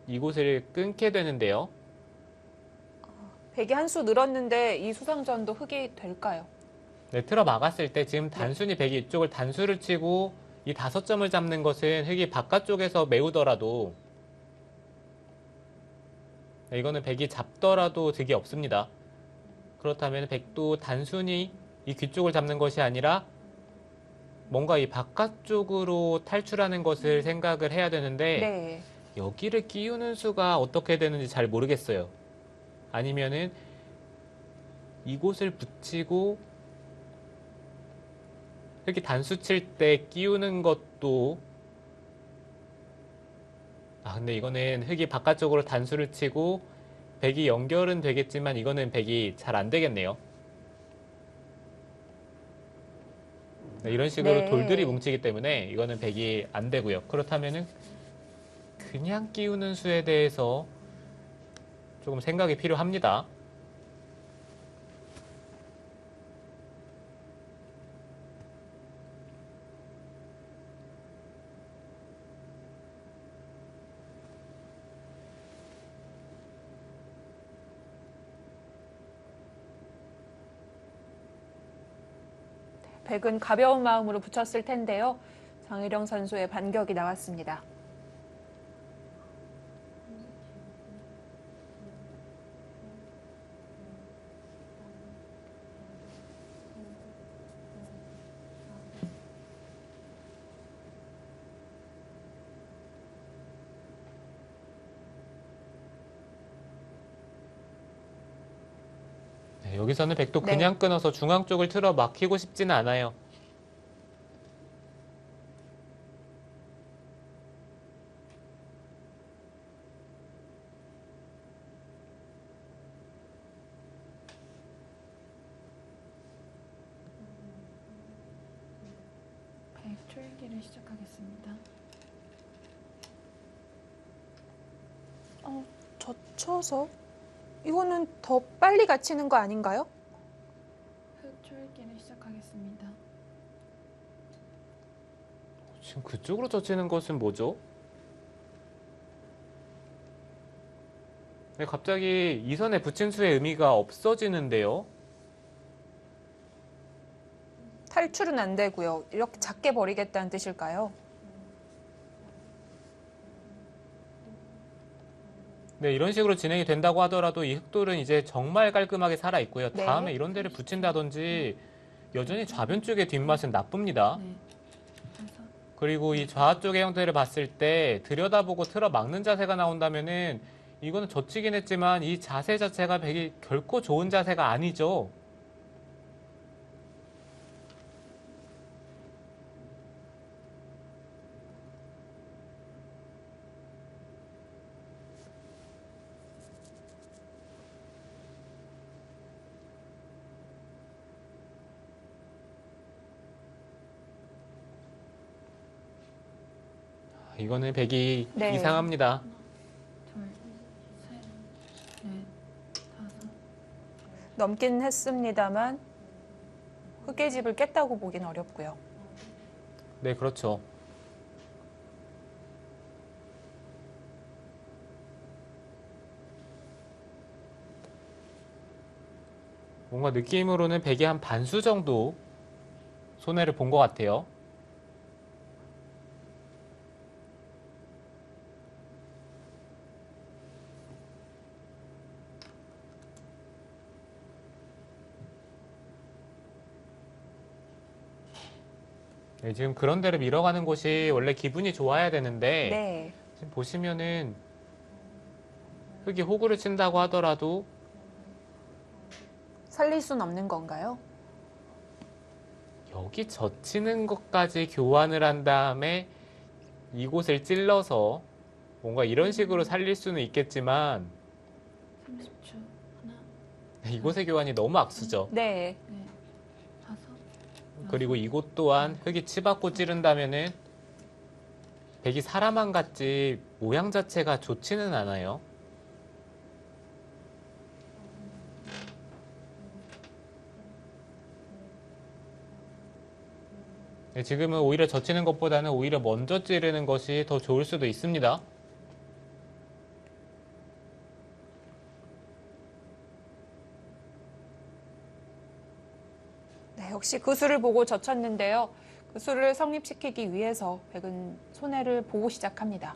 이곳을 끊게 되는데요. 백이 한 수 늘었는데 이 수상전도 흙이 될까요? 네, 틀어 막았을 때 지금 단순히 백이 이쪽을 단수를 치고 이 5점을 잡는 것은 흙이 바깥쪽에서 메우더라도 네, 이거는 백이 잡더라도 득이 없습니다. 그렇다면 백도 단순히 이 귀 쪽을 잡는 것이 아니라 뭔가 이 바깥쪽으로 탈출하는 것을 생각을 해야 되는데 네. 여기를 끼우는 수가 어떻게 되는지 잘 모르겠어요. 아니면은 이곳을 붙이고 이렇게 단수 칠 때 끼우는 것도 근데 이거는 흙이 바깥쪽으로 단수를 치고 백이 연결은 되겠지만 이거는 백이 잘 안 되겠네요. 네, 이런 식으로 네. 돌들이 뭉치기 때문에 이거는 백이 안 되고요. 그렇다면은 그냥 끼우는 수에 대해서 조금 생각이 필요합니다. 백은 가벼운 마음으로 붙였을 텐데요. 장희령 선수의 반격이 나왔습니다. 네, 여기서는 백도 네. 그냥 끊어서 중앙 쪽을 틀어 막히고 싶지는 않아요. 백 출기를 시작하겠습니다. 젖혀서 이거는 더 빨리 갇히는 거 아닌가요? 흙 출기를 시작하겠습니다. 지금 그쪽으로 젖히는 것은 뭐죠? 네, 갑자기 이 선에 붙인 수의 의미가 없어지는데요. 탈출은 안 되고요. 이렇게 작게 버리겠다는 뜻일까요? 네, 이런 식으로 진행이 된다고 하더라도 이 흑돌은 이제 정말 깔끔하게 살아 있고요. 네. 다음에 이런 데를 붙인다든지 여전히 좌변 쪽의 뒷맛은 나쁩니다. 네. 다섯. 그리고 이 좌 쪽의 형태를 봤을 때 들여다보고 틀어 막는 자세가 나온다면은 이거는 젖히긴 했지만 이 자세 자체가 백이 결코 좋은 자세가 아니죠. 이거는 백이 네. 이상합니다. 둘, 셋, 넷, 다섯. 넘긴 했습니다만 흙의 집을 깼다고 보긴 어렵고요. 네, 그렇죠. 뭔가 느낌으로는 백이 한 반수 정도 손해를 본 것 같아요. 네, 지금 그런 데를 밀어가는 곳이 원래 기분이 좋아야 되는데 네. 지금 보시면은 흙이 호구를 친다고 하더라도 살릴 순 없는 건가요? 여기 젖히는 것까지 교환을 한 다음에 이곳을 찔러서 뭔가 이런 식으로 살릴 수는 있겠지만 30초. 하나, 이곳의 교환이 너무 악수죠. 네. 넷, 다섯. 그리고 이곳 또한 흙이 치받고 찌른다면은 백이 사람만 같지 모양 자체가 좋지는 않아요. 네, 지금은 오히려 젖히는 것보다는 오히려 먼저 찌르는 것이 더 좋을 수도 있습니다. 역시 그 수를 보고 젖혔는데요. 그 수를 성립시키기 위해서 백은 손해를 보고 시작합니다.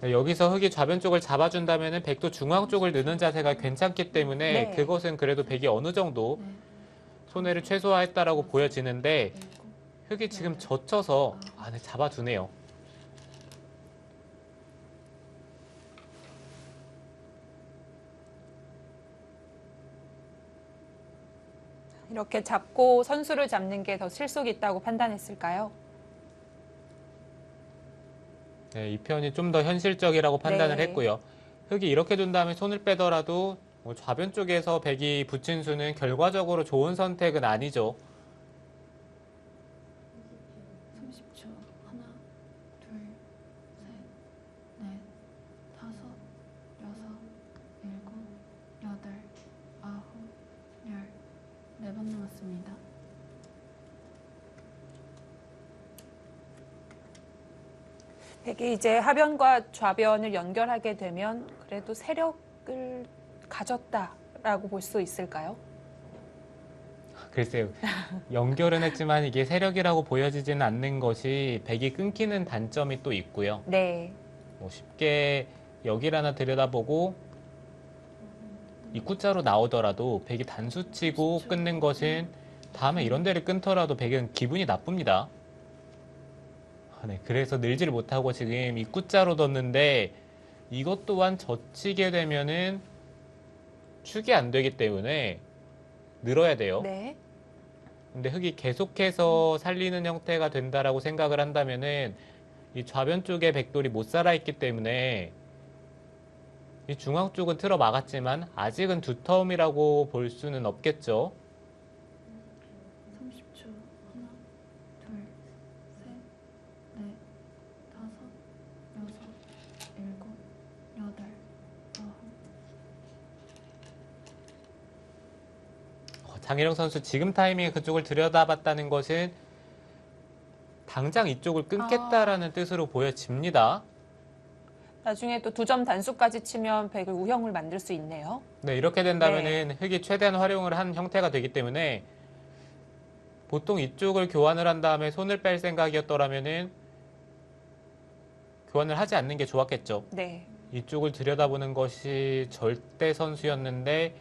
네, 여기서 흑이 좌변 쪽을 잡아준다면 백도 중앙 쪽을 느는 자세가 괜찮기 때문에 네. 그것은 그래도 백이 어느 정도 네. 손해를 최소화했다라고 보여지는데 일곱, 흑이 지금 젖혀서 안에 잡아두네요. 이렇게 잡고 선수를 잡는 게 더 실속이 있다고 판단했을까요? 네, 이 편이 좀 더 현실적이라고 판단을 네. 했고요. 흑이 이렇게 둔 다음에 손을 빼더라도 뭐 좌변 쪽에서 백이 붙인 수는 결과적으로 좋은 선택은 아니죠. 30초. 하나, 둘, 셋, 넷, 다섯, 여섯, 일곱, 여덟, 아홉, 열. 4번 남았습니다. 백이 이제 하변과 좌변을 연결하게 되면 그래도 세력을 가졌다라고 볼 수 있을까요? 글쎄요. 연결은 했지만 이게 세력이라고 보여지지는 않는 것이 백이 끊기는 단점이 또 있고요. 네. 뭐 쉽게 여기를 하나 들여다보고 입구자로 나오더라도 백이 단수치고 끊는 것은 다음에 이런 데를 끊더라도 백은 기분이 나쁩니다. 네, 그래서 늘지를 못하고 지금 입구자로 뒀는데 이것 또한 젖히게 되면은 축이 안 되기 때문에 늘어야 돼요. 네. 근데 흑이 계속해서 살리는 형태가 된다라고 생각을 한다면은 이 좌변 쪽에 백돌이 못 살아있기 때문에 이 중앙 쪽은 틀어 막았지만 아직은 두터움이라고 볼 수는 없겠죠. 30초. 하나, 둘, 셋, 넷, 다섯, 여섯, 일곱, 여덟, 아홉. 장혜령 선수 지금 타이밍에 그쪽을 들여다봤다는 것은 당장 이쪽을 끊겠다라는 뜻으로 보여집니다. 나중에 또 2점 단수까지 치면 백을 우형을 만들 수 있네요. 네, 이렇게 된다면은 흑이 최대한 활용을 한 형태가 되기 때문에 보통 이쪽을 교환을 한 다음에 손을 뺄 생각이었더라면은 교환을 하지 않는 게 좋았겠죠. 네. 이쪽을 들여다보는 것이 절대 선수였는데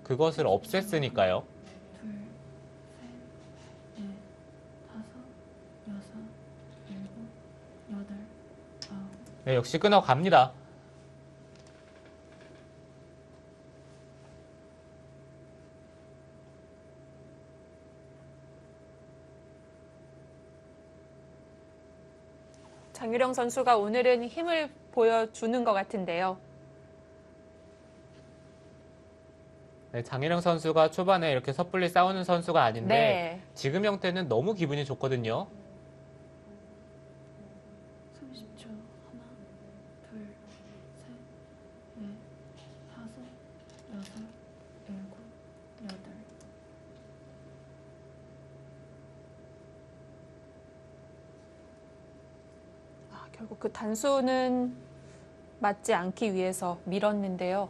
그것을 없앴으니까요. 둘, 셋, 넷, 다섯, 여섯, 일곱, 여덟, 아홉. 네, 역시 끊어갑니다. 장유령 선수가 오늘은 힘을 보여주는 것 같은데요. 네, 장혜령 선수가 초반에 이렇게 섣불리 싸우는 선수가 아닌데 네. 지금 형태는 너무 기분이 좋거든요. 30초. 하나, 둘, 셋, 넷, 다섯, 여섯, 일곱, 여덟. 결국 그 단수는 맞지 않기 위해서 밀었는데요.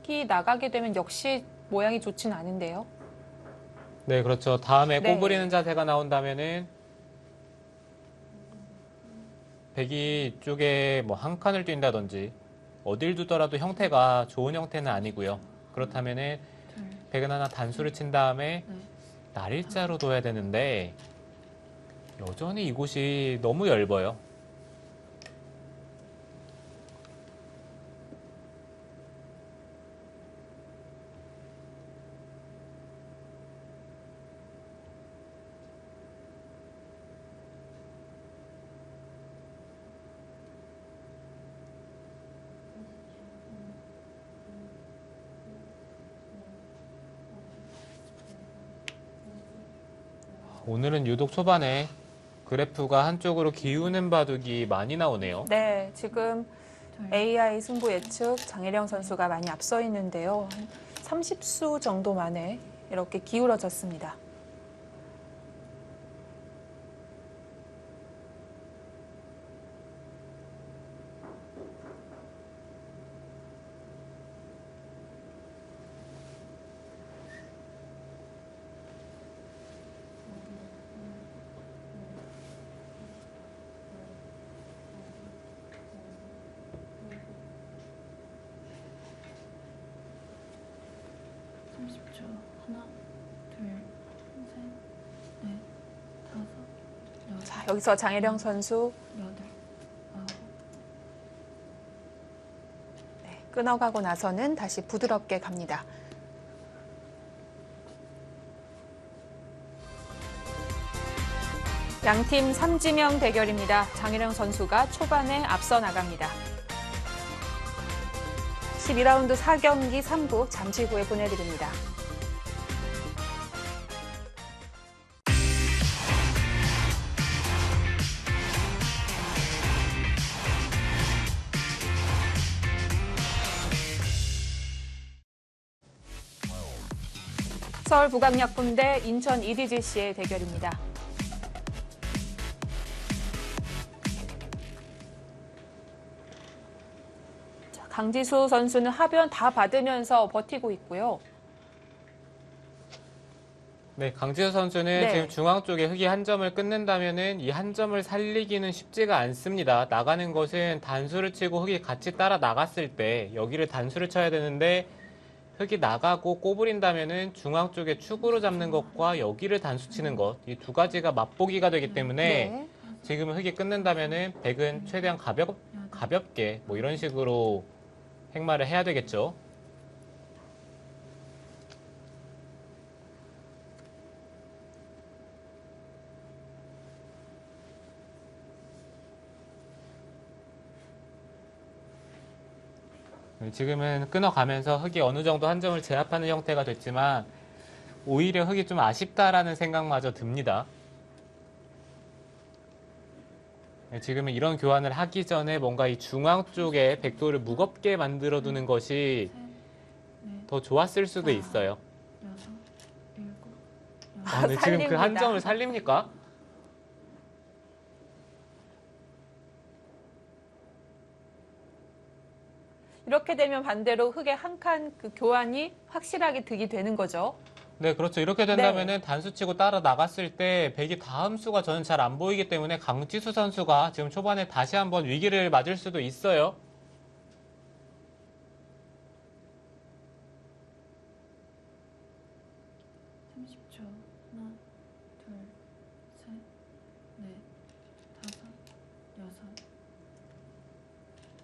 흑이 나가게 되면 역시 모양이 좋진 않은데요. 네, 그렇죠. 다음에 네. 꼬부리는 자세가 나온다면은 백이 이쪽에 뭐 한 칸을 뛴다든지 어딜 두더라도 형태가 좋은 형태는 아니고요. 그렇다면은 둘, 백은 하나 단수를 친 다음에 넷, 날일자로 둬야 되는데 여전히 이곳이 너무 얇아요. 오늘은 유독 초반에 그래프가 한쪽으로 기우는 바둑이 많이 나오네요. 네, 지금 둘, AI 승부 예측 장혜령 선수가 많이 앞서 있는데요. 한 30수 정도 만에 이렇게 기울어졌습니다. 여기서 장혜령 선수 여덟, 아홉, 끊어가고 나서는 다시 부드럽게 갑니다. 양팀 삼지명 대결입니다. 장혜령 선수가 초반에 앞서 나갑니다. 12라운드 4경기 3부 잠시 후에 보내드립니다. 서울 북악약품대 인천 EDGC의 대결입니다. 자, 강지수 선수는 하변 다 받으면서 버티고 있고요. 네, 강지수 선수는 네. 지금 중앙 쪽에 흑이 한 점을 끊는다면은 이 한 점을 살리기는 쉽지가 않습니다. 나가는 것은 단수를 치고 흑이 같이 따라 나갔을 때 여기를 단수를 쳐야 되는데 흑이 나가고 꼬부린다면은 중앙 쪽에 축으로 잡는 것과 여기를 단수 치는 것, 이 두 가지가 맛보기가 되기 때문에 네. 지금은 흑이 끊는다면은 백은 최대한 가볍게 뭐 이런 식으로 행마를 해야 되겠죠. 지금은 끊어가면서 흑이 어느 정도 한 점을 제압하는 형태가 됐지만 오히려 흑이 좀 아쉽다라는 생각마저 듭니다. 지금은 이런 교환을 하기 전에 뭔가 이 중앙 쪽에 백도를 무겁게 만들어두는 것이 셋, 넷, 더 좋았을 수도 있어요. 여섯, 일곱, 아, 근데 지금 그 한 살립니다. 점을 살립니까? 이렇게 되면 반대로 흑의 한 칸 그 교환이 확실하게 득이 되는 거죠. 네, 그렇죠. 이렇게 된다면은 단수 치고 따라 나갔을 때 백이 다음 수가 저는 잘 안 보이기 때문에 강지수 선수가 지금 초반에 다시 한번 위기를 맞을 수도 있어요. 삼십 초 하나, 둘, 셋, 넷, 다섯, 여섯,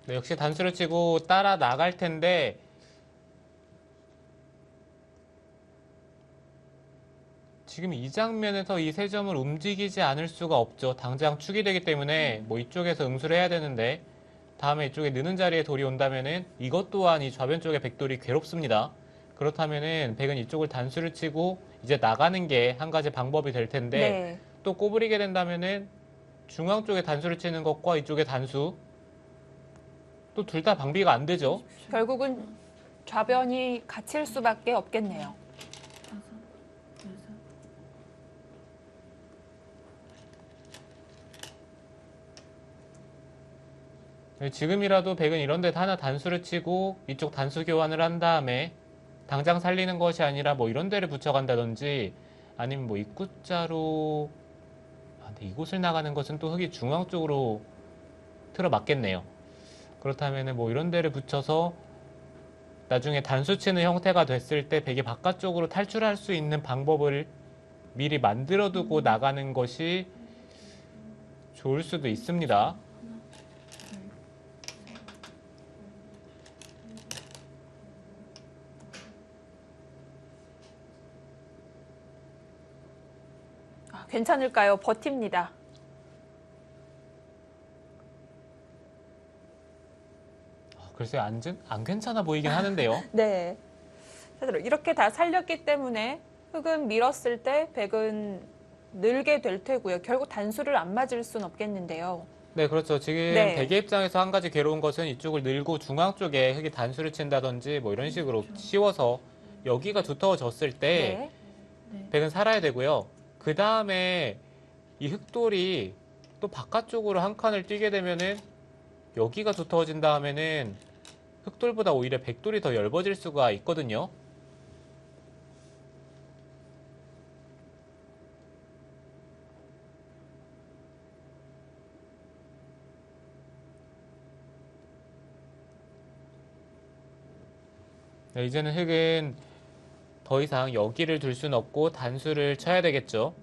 네, 역시 단수를 치고 따라 나갈 텐데 지금 이 장면에서 이 세 점을 움직이지 않을 수가 없죠. 당장 축이 되기 때문에 뭐 이쪽에서 응수를 해야 되는데 다음에 이쪽에 느는 자리에 돌이 온다면은 이것 또한 이 좌변 쪽의 백돌이 괴롭습니다. 그렇다면은 백은 이쪽을 단수를 치고 이제 나가는 게 한 가지 방법이 될 텐데 네. 또 꼬부리게 된다면은 중앙 쪽에 단수를 치는 것과 이쪽에 단수 또 둘 다 방비가 안 되죠. 결국은 좌변이 갇힐 수밖에 없겠네요. 다섯, 여섯, 지금이라도 백은 이런 데 하나 단수를 치고 이쪽 단수 교환을 한 다음에 당장 살리는 것이 아니라 뭐 이런 데를 붙여간다든지 아니면 뭐 입구자로 근데 이곳을 나가는 것은 또 흑이 중앙 쪽으로 틀어 맞겠네요. 그렇다면 뭐 이런 데를 붙여서 나중에 단수 치는 형태가 됐을 때 백이 바깥쪽으로 탈출할 수 있는 방법을 미리 만들어두고 나가는 것이 좋을 수도 있습니다. 아, 괜찮을까요? 버팁니다. 글쎄요, 안 괜찮아 보이긴 하는데요. 네. 이렇게 다 살렸기 때문에 흑은 밀었을 때 백은 늘게 될 테고요. 결국 단수를 안 맞을 순 없겠는데요. 네, 그렇죠. 지금 네. 백의 입장에서 한 가지 괴로운 것은 이쪽을 늘고 중앙 쪽에 흑이 단수를 친다든지 뭐 이런 식으로 씌워서 여기가 두터워졌을 때 네. 백은 살아야 되고요. 그 다음에 이 흑돌이 또 바깥쪽으로 한 칸을 뛰게 되면은 여기가 두터워진 다음에는 흑돌보다 오히려 백돌이 더 얇아질 수가 있거든요. 네, 이제는 흑은 더 이상 여기를 둘 수는 없고 단수를 쳐야 되겠죠.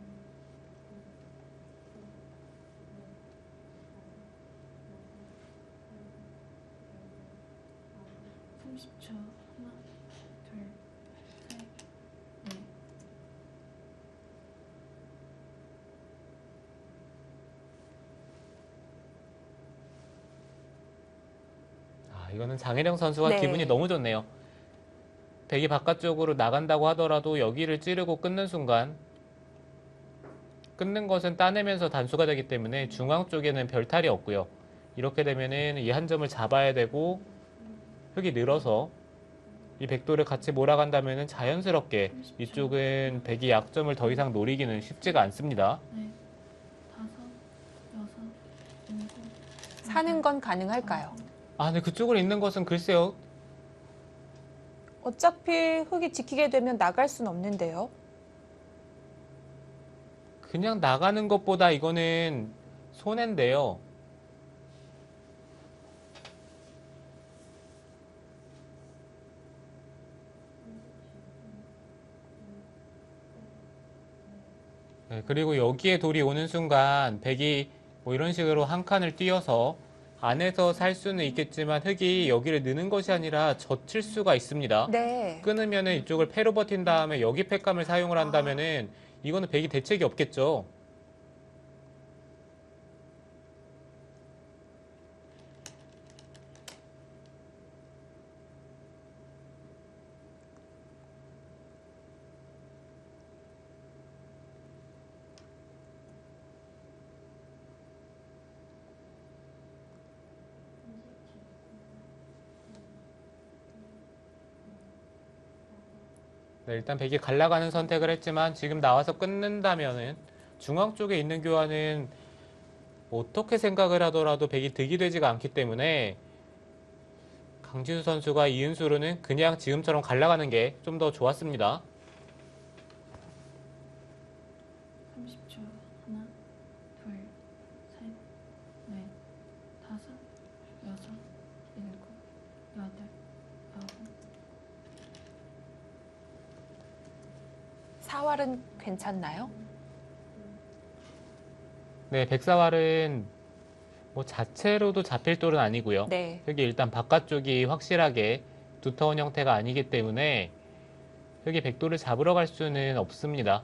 30초. 하나, 둘, 셋, 넷. 이거는 장혜령 선수가 네. 기분이 너무 좋네요. 백이 바깥쪽으로 나간다고 하더라도 여기를 찌르고 끊는 순간 끊는 것은 따내면서 단수가 되기 때문에 중앙 쪽에는 별 탈이 없고요. 이렇게 되면은 이 한 점을 잡아야 되고 흙이 늘어서 이 백도를 같이 몰아간다면은 자연스럽게 이쪽은 백이 약점을 더 이상 노리기는 쉽지가 않습니다. 넷, 다섯, 여섯, 일곱. 사는 건 가능할까요? 근데 그쪽으로 있는 것은 글쎄요. 어차피 흙이 지키게 되면 나갈 순 없는데요. 그냥 나가는 것보다 이거는 손해인데요. 네, 그리고 여기에 돌이 오는 순간 백이 뭐 이런 식으로 한 칸을 띄어서 안에서 살 수는 있겠지만 흙이 여기를 느는 것이 아니라 젖힐 수가 있습니다. 네. 끊으면은 이쪽을 패로 버틴 다음에 여기 팩감을 사용을 한다면은 이거는 백이 대책이 없겠죠. 네, 일단 백이 갈라가는 선택을 했지만 지금 나와서 끊는다면은 중앙 쪽에 있는 교환은 어떻게 생각을 하더라도 백이 득이 되지가 않기 때문에 강지수 선수가 이은수로는 그냥 지금처럼 갈라가는 게 좀 더 좋았습니다. 30초. 하나, 둘, 셋, 넷, 다섯, 여섯, 일곱, 여덟, 아홉. 사활은 괜찮나요? 네, 백사활은 뭐 자체로도 잡힐 돌은 아니고요. 네. 여기 일단 바깥쪽이 확실하게 두터운 형태가 아니기 때문에 여기 백돌을 잡으러 갈 수는 없습니다.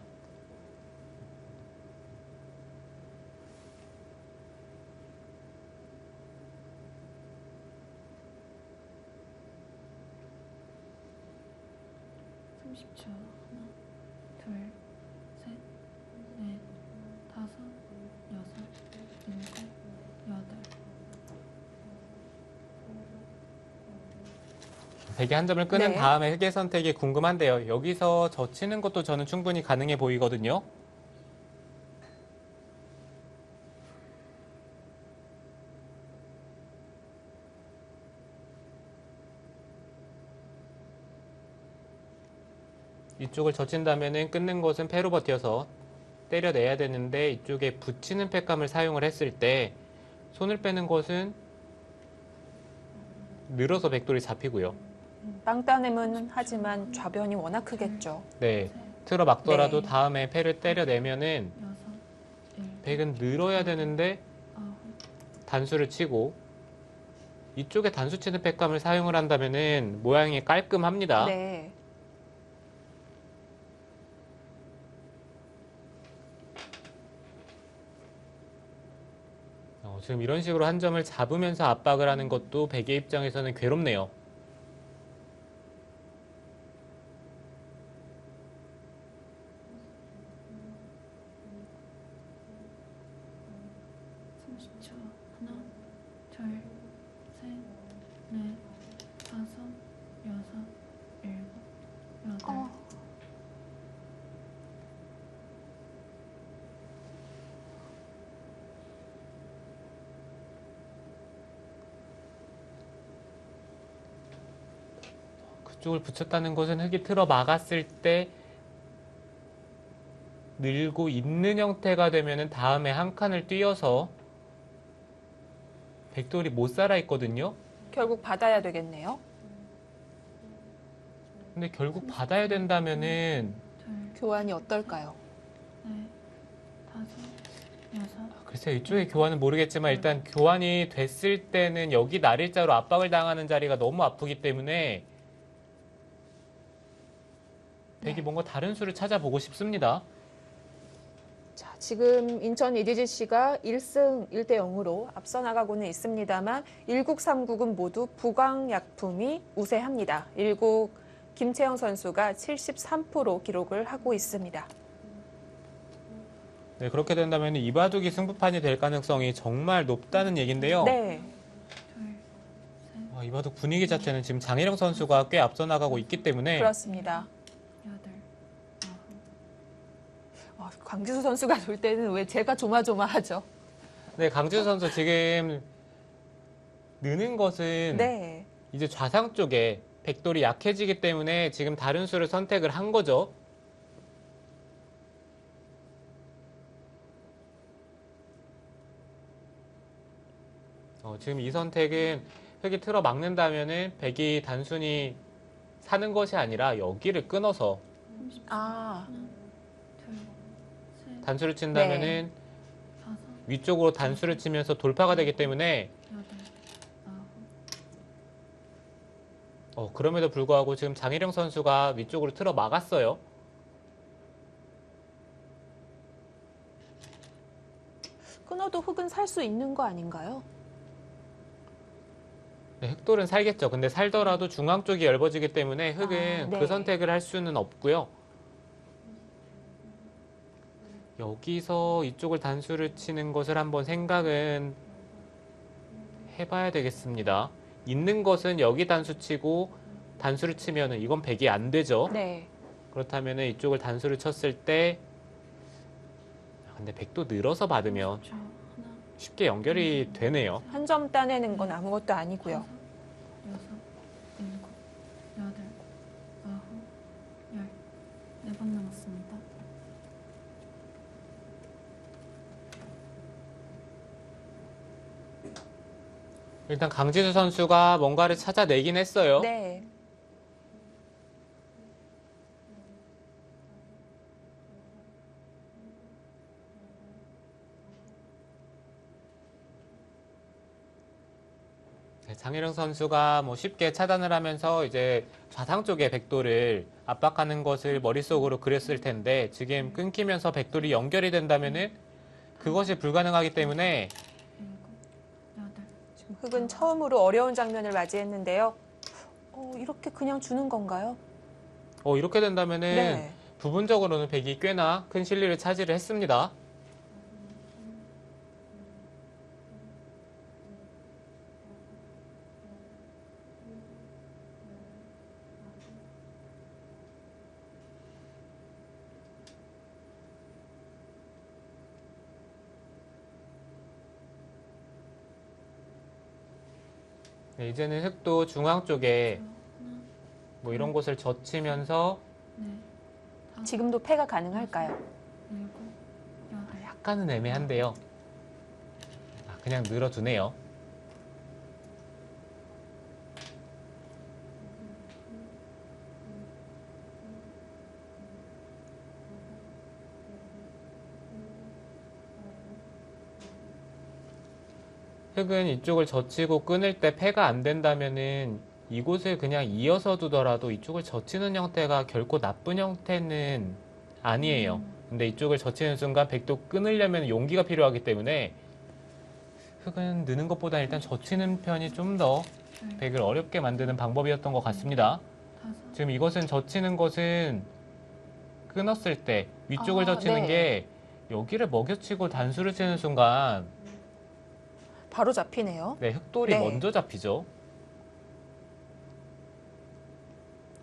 하나, 둘, 셋, 넷, 다섯, 여섯, 일곱, 여덟. 백이 한 점을 끄는 네. 다음에 흑의 선택이 궁금한데요. 여기서 젖히는 것도 저는 충분히 가능해 보이거든요. 이쪽을 젖힌다면은 끊는 것은 패로 버텨서 때려내야 되는데 이쪽에 붙이는 팩감을 사용을 했을 때 손을 빼는 것은 늘어서 백돌이 잡히고요. 빵따냄은 하지만 좌변이 워낙 크겠죠. 네, 틀어 막더라도 네. 다음에 패를 때려내면은 여섯, 일곱, 백은 늘어야 되는데 아홉. 단수를 치고 이쪽에 단수 치는 팩감을 사용을 한다면은 모양이 깔끔합니다. 네. 지금 이런 식으로 한 점을 잡으면서 압박을 하는 것도 백의 입장에서는 괴롭네요. 하나, 둘, 셋, 넷, 다섯, 여섯, 일곱, 여덟. 그쪽을 붙였다는 것은 흙이 틀어 막았을 때 늘고 있는 형태가 되면은 다음에 한 칸을 띄어서 백돌이 못 살아 있거든요. 결국 받아야 되겠네요. 근데 결국 받아야 된다면은 둘, 교환이 어떨까요? 넷, 다섯, 여섯, 글쎄요, 이쪽의 교환은 모르겠지만 일단 교환이 됐을 때는 여기 날일자로 압박을 당하는 자리가 너무 아프기 때문에 백이 네. 뭔가 다른 수를 찾아보고 싶습니다. 자, 지금 인천 EDGC가 1승 1대 0으로 앞서 나가고는 있습니다만 1국, 3국은 모두 부강약품이 우세합니다. 1국 김채영 선수가 73% 기록을 하고 있습니다. 네, 그렇게 된다면 이 바둑이 승부판이 될 가능성이 정말 높다는 얘긴데요. 네. 둘, 이 바둑 분위기 자체는 지금 장희령 선수가 꽤 앞서 나가고 있기 때문에 그렇습니다. 여덟, 아홉, 광지수 선수가 돌 때는 왜 제가 조마조마하죠? 네, 강지수 선수 지금 느는 것은 네. 이제 좌상 쪽에 백돌이 약해지기 때문에 지금 다른 수를 선택을 한 거죠. 지금 이 선택은 흑이 틀어 막는다면은 백이 단순히 사는 것이 아니라 여기를 끊어서 아, 둘, 셋, 단수를 친다면은 다섯, 위쪽으로 단수를 치면서 돌파가 되기 때문에 여덟, 아홉, 그럼에도 불구하고 지금 장희령 선수가 위쪽으로 틀어 막았어요. 끊어도 흑은 살 수 있는 거 아닌가요? 네, 흑돌은 살겠죠. 근데 살더라도 중앙 쪽이 얇아지기 때문에 흑은 아, 네. 그 선택을 할 수는 없고요. 여기서 이쪽을 단수를 치는 것을 한번 생각은 해봐야 되겠습니다. 있는 것은 여기 단수 치고 단수를 치면은 이건 백이 안 되죠. 네. 그렇다면은 이쪽을 단수를 쳤을 때 근데 백도 늘어서 받으면 저 하나, 쉽게 연결이 되네요. 한 점 따내는 건 아무것도 아니고요. 다섯, 여섯, 일곱, 여덟, 아홉, 열. 4번 남았습니다. 일단 강지수 선수가 뭔가를 찾아내긴 했어요. 네. 네, 장희령 선수가 뭐 쉽게 차단을 하면서 이제 좌상 쪽에 백돌을 압박하는 것을 머릿속으로 그렸을 텐데 지금 끊기면서 백돌이 연결이 된다면은 그것이 불가능하기 때문에 일곱, 여덟, 지금 흑은 처음으로 어려운 장면을 맞이했는데요. 이렇게 그냥 주는 건가요? 이렇게 된다면은 네. 부분적으로는 백이 꽤나 큰 실리를 차지를 했습니다. 네, 이제는 흑도 중앙 쪽에 하나, 뭐 이런 곳을 젖히면서 넷, 다섯, 지금도 패가 가능할까요? 일곱, 여덟. 약간은 애매한데요. 그냥 늘어두네요. 흑은 이쪽을 젖히고 끊을 때 패가 안 된다면은 이곳을 그냥 이어서 두더라도 이쪽을 젖히는 형태가 결코 나쁜 형태는 아니에요. 근데 이쪽을 젖히는 순간 백도 끊으려면 용기가 필요하기 때문에 흑은 느는 것보다 일단 젖히는 편이 좀 더 백을 어렵게 만드는 방법이었던 것 같습니다. 다섯, 지금 이것은 젖히는 것은 끊었을 때 위쪽을 아, 젖히는 네. 게 여기를 먹여치고 단수를 치는 순간 바로 잡히네요. 네, 흑돌이 네. 먼저 잡히죠.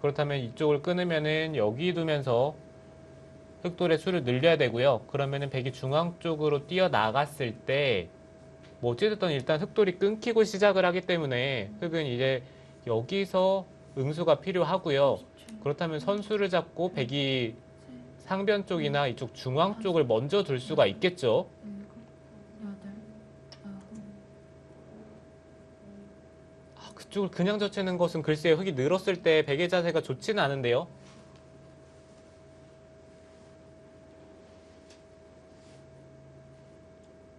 그렇다면 이쪽을 끊으면은 여기 두면서 흑돌의 수를 늘려야 되고요. 그러면은 백이 중앙 쪽으로 뛰어나갔을 때, 뭐 어찌됐든 일단 흑돌이 끊기고 시작을 하기 때문에 흑은 이제 여기서 응수가 필요하고요. 그렇다면 선수를 잡고 백이 상변 쪽이나 이쪽 중앙 쪽을 먼저 둘 수가 있겠죠. 일곱, 여덟, 아홉. 그쪽을 그냥 젖히는 것은 글쎄요. 흑이 늘었을 때 백의 자세가 좋지는 않은데요.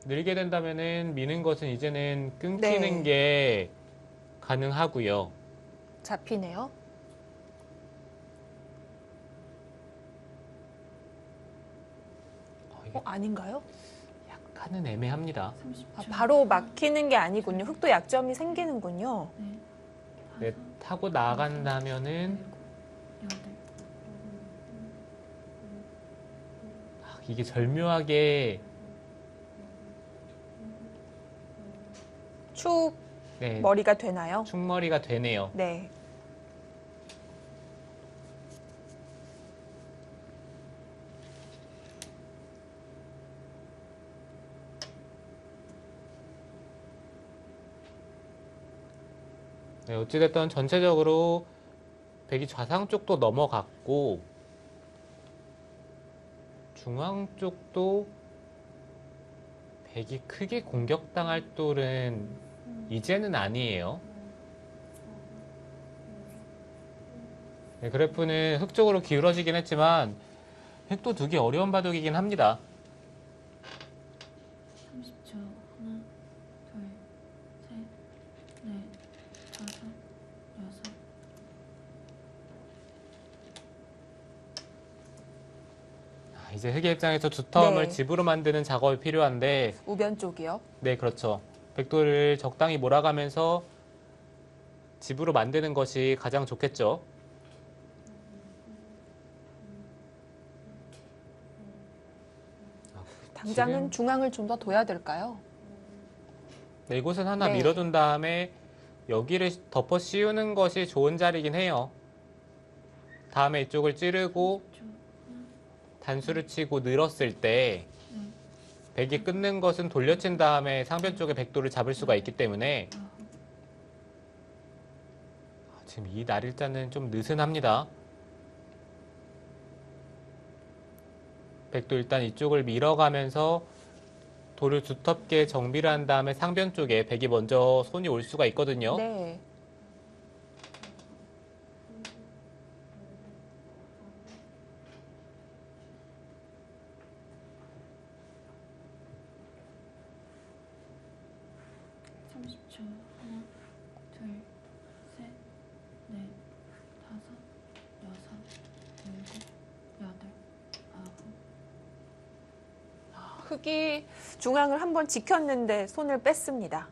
늘게 된다면은 미는 것은 이제는 네. 끊기는 게 가능하고요. 잡히네요. 이게 아닌가요? 약간은 애매합니다. 30초. 바로 막히는 게 아니군요. 흑도 약점이 생기는군요. 네. 네, 다섯, 타고 나간다면은 일곱, 여덟. 이게 절묘하게 축 네, 머리가 되나요? 충머리가 되네요. 네. 네, 어찌됐든 전체적으로 백이 좌상 쪽도 넘어갔고 중앙 쪽도 백이 크게 공격당할 돌은 이제는 아니에요. 네, 그래프는 흑 쪽으로 기울어지긴 했지만 흑도 두기 어려운 바둑이긴 합니다. 30초. 하나, 둘, 셋, 넷, 다섯, 여섯. 이제 흑의 입장에서 두텀을 네. 집으로 만드는 작업이 필요한데 우변 쪽이요. 네, 그렇죠. 백돌을 적당히 몰아가면서 집으로 만드는 것이 가장 좋겠죠. 당장은 지금- 중앙을 좀 더 둬야 될까요? 네, 이곳은 하나 네. 밀어둔 다음에 여기를 덮어 씌우는 것이 좋은 자리긴 해요. 다음에 이쪽을 찌르고 30초. 하나, 단수를 치고 늘었을 때 네, 백이 끊는 것은 돌려친 다음에 상변 쪽에 백돌을 잡을 수가 있기 때문에 아홉. 지금 이 날일자는 좀 느슨합니다. 백도 일단 이쪽을 밀어가면서 돌을 두텁게 정비를 한 다음에 상변 쪽에 백이 먼저 손이 올 수가 있거든요. 네. 삼십 초. 하나, 둘, 셋, 넷, 다섯, 여섯, 일곱, 여덟, 아홉. 흑이 중앙을 한번 지켰는데 손을 뺐습니다.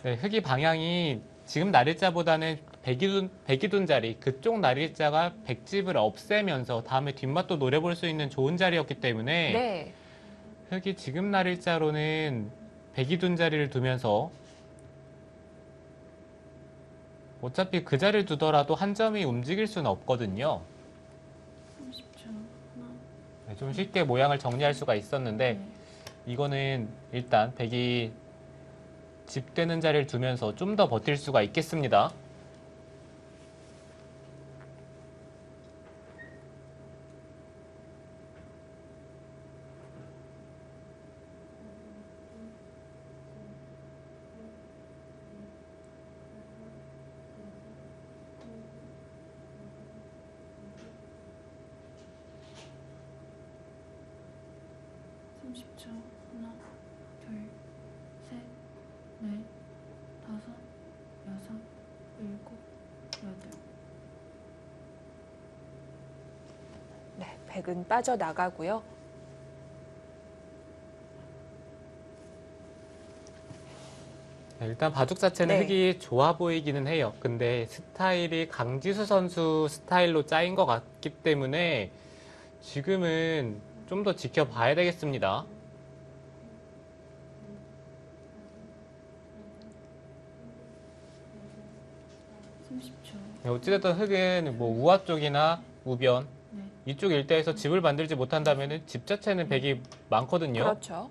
네, 흑이 방향이 지금 날일자보다는 백이 둔 자리, 그쪽 날일자가 백집을 없애면서 다음에 뒷맛도 노려볼 수 있는 좋은 자리였기 때문에 네. 흑이 지금 날일자로는 백이 둔 자리를 두면서 어차피 그 자리를 두더라도 한 점이 움직일 수는 없거든요. 30초. 하나, 네, 좀 쉽게 모양을 정리할 수가 있었는데 네, 이거는 일단 백이 집되는 자리를 두면서 좀 더 버틸 수가 있겠습니다. 삼십 초. 하나, 둘, 셋, 넷, 다섯, 여섯, 일곱, 여덟. 네. 백은 빠져나가고요. 네, 일단 바둑 자체는 네. 흑이 좋아 보이기는 해요. 근데 스타일이 강지수 선수 스타일로 짜인 것 같기 때문에 지금은 좀 더 지켜봐야 되겠습니다. 삼십 초. 네, 어찌됐든 흑은 뭐 우화 쪽이나 우변 네, 이쪽 일대에서 집을 만들지 못한다면 집 자체는 백이 많거든요. 그렇죠.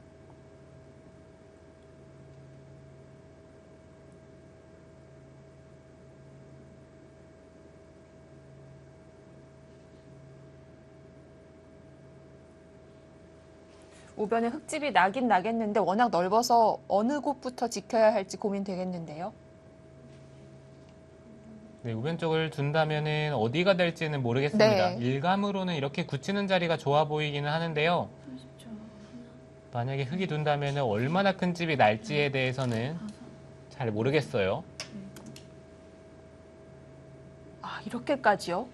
우변에 흙집이 나긴 나겠는데 워낙 넓어서 어느 곳부터 지켜야 할지 고민되겠는데요. 네, 우변 쪽을 둔다면은 어디가 될지는 모르겠습니다. 네. 일감으로는 이렇게 굳히는 자리가 좋아 보이기는 하는데요. 30초. 하나, 만약에 흙이 둔다면 얼마나 큰 집이 날지에 대해서는 다섯, 잘 모르겠어요. 일곱, 아, 이렇게까지요?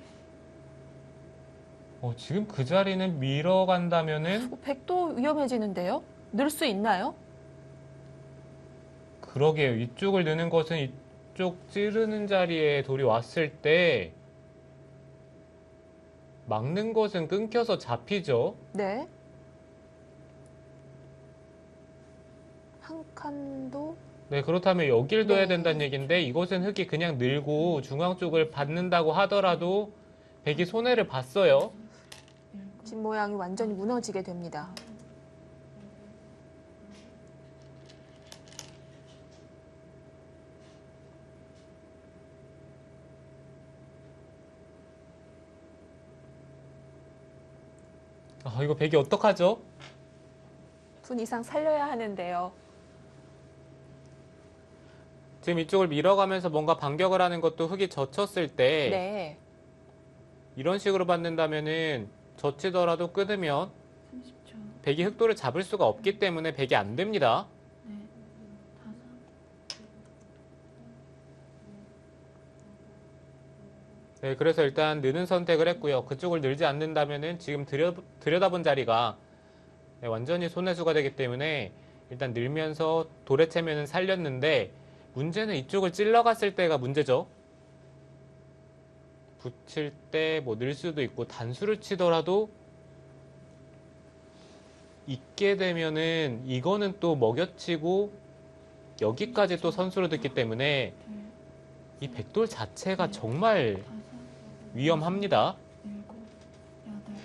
지금 그 자리는 밀어간다면은 백도 위험해지는데요? 늘 수 있나요? 그러게요. 이쪽을 넣는 것은 이쪽 찌르는 자리에 돌이 왔을 때 막는 것은 끊겨서 잡히죠. 네. 한 칸도 네, 그렇다면 여길 둬야 네. 된다는 얘기인데 이것은 흙이 그냥 늘고 중앙 쪽을 받는다고 하더라도 백이 손해를 봤어요. 일곱, 집 모양이 완전히 무너지게 됩니다. 이거 백이 어떡하죠? 분 이상 살려야 하는데요. 지금 이쪽을 밀어가면서 뭔가 반격을 하는 것도 흙이 젖혔을 때 네. 이런 식으로 받는다면은 젖히더라도 끊으면 30초. 백이 흑돌을 잡을 수가 없기 때문에 백이 안 됩니다. 네, 다섯, 네, 그래서 일단 느는 선택을 했고요. 그쪽을 늘지 않는다면은 지금 들여다본 자리가 네, 완전히 손해수가 되기 때문에 일단 늘면서 돌에 채면은 살렸는데 문제는 이쪽을 찔러갔을 때가 문제죠. 붙일 때 뭐 늘 수도 있고 단수를 치더라도 있게 되면은 이거는 또 먹여치고 여기까지 또 선수로 듣기 때문에 둘, 이 백돌 자체가 정말 다섯, 위험합니다. 일곱, 여덟,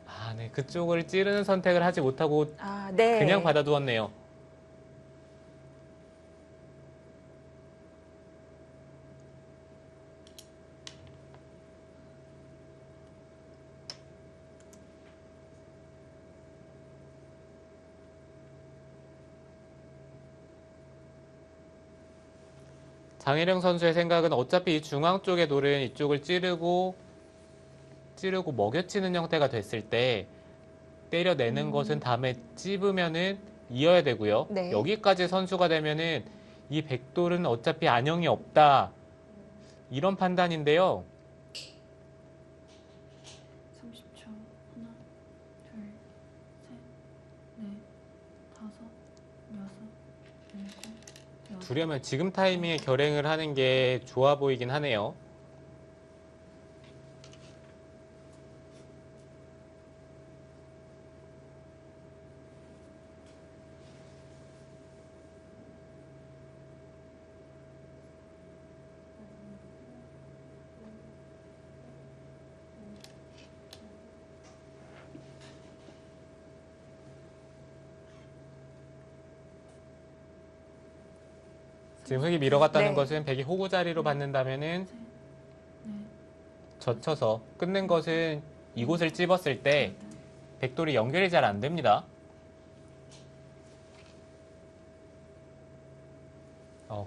아홉, 네, 그쪽을 찌르는 선택을 하지 못하고 아, 네. 그냥 받아두었네요. 장혜령 선수의 생각은 어차피 이 중앙 쪽의 돌은 이쪽을 찌르고 먹여치는 형태가 됐을 때 때려내는 것은 다음에 찝으면은 이어야 되고요. 네. 여기까지 선수가 되면은 이 백돌은 어차피 안형이 없다. 이런 판단인데요. 30초. 하나, 둘, 셋, 넷, 다섯, 여섯, 일곱, 여덟. 두려면 지금 타이밍에 결행을 하는 게 좋아 보이긴 하네요. 지금 흙이 밀어갔다는 네. 것은 백이 호구 자리로 받는다면은 셋, 넷, 젖혀서 끊는 것은 이곳을 찝었을 때 여덟. 백돌이 연결이 잘 안 됩니다.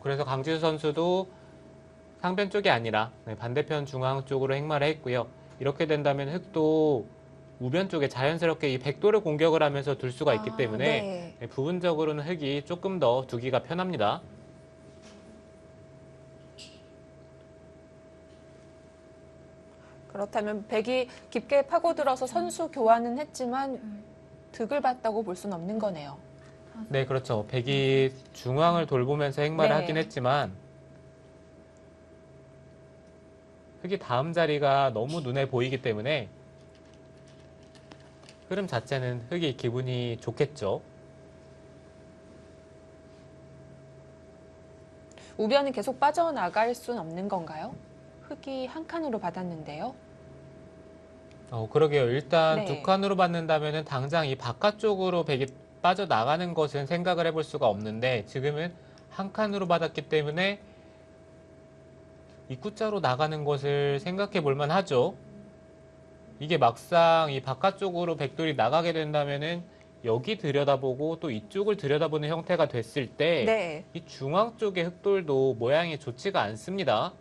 그래서 강지수 선수도 상변 쪽이 아니라 반대편 중앙 쪽으로 행마를 했고요. 이렇게 된다면 흙도 우변 쪽에 자연스럽게 이 백돌을 공격을 하면서 둘 수가 있기 때문에 네. 부분적으로는 흙이 조금 더 두기가 편합니다. 그렇다면 백이 깊게 파고들어서 선수 교환은 했지만 둘, 득을 봤다고 볼 수는 없는 거네요. 다섯, 네, 그렇죠. 백이 중앙을 돌보면서 행마를 네. 하긴 했지만 흙이 다음 자리가 너무 눈에 보이기 때문에 흐름 자체는 흙이 기분이 좋겠죠. 우변은 계속 빠져나갈 수는 없는 건가요? 흙이 한 칸으로 받았는데요. 그러게요. 일단 네. 두 칸으로 받는다면은 당장 이 바깥쪽으로 백이 빠져나가는 것은 생각을 해볼 수가 없는데 지금은 한 칸으로 받았기 때문에 입구자로 나가는 것을 생각해 볼 만하죠. 이게 막상 이 바깥쪽으로 백돌이 나가게 된다면은 여기 들여다보고 또 이쪽을 들여다보는 형태가 됐을 때 네. 이 중앙 쪽의 흑돌도 모양이 좋지가 않습니다.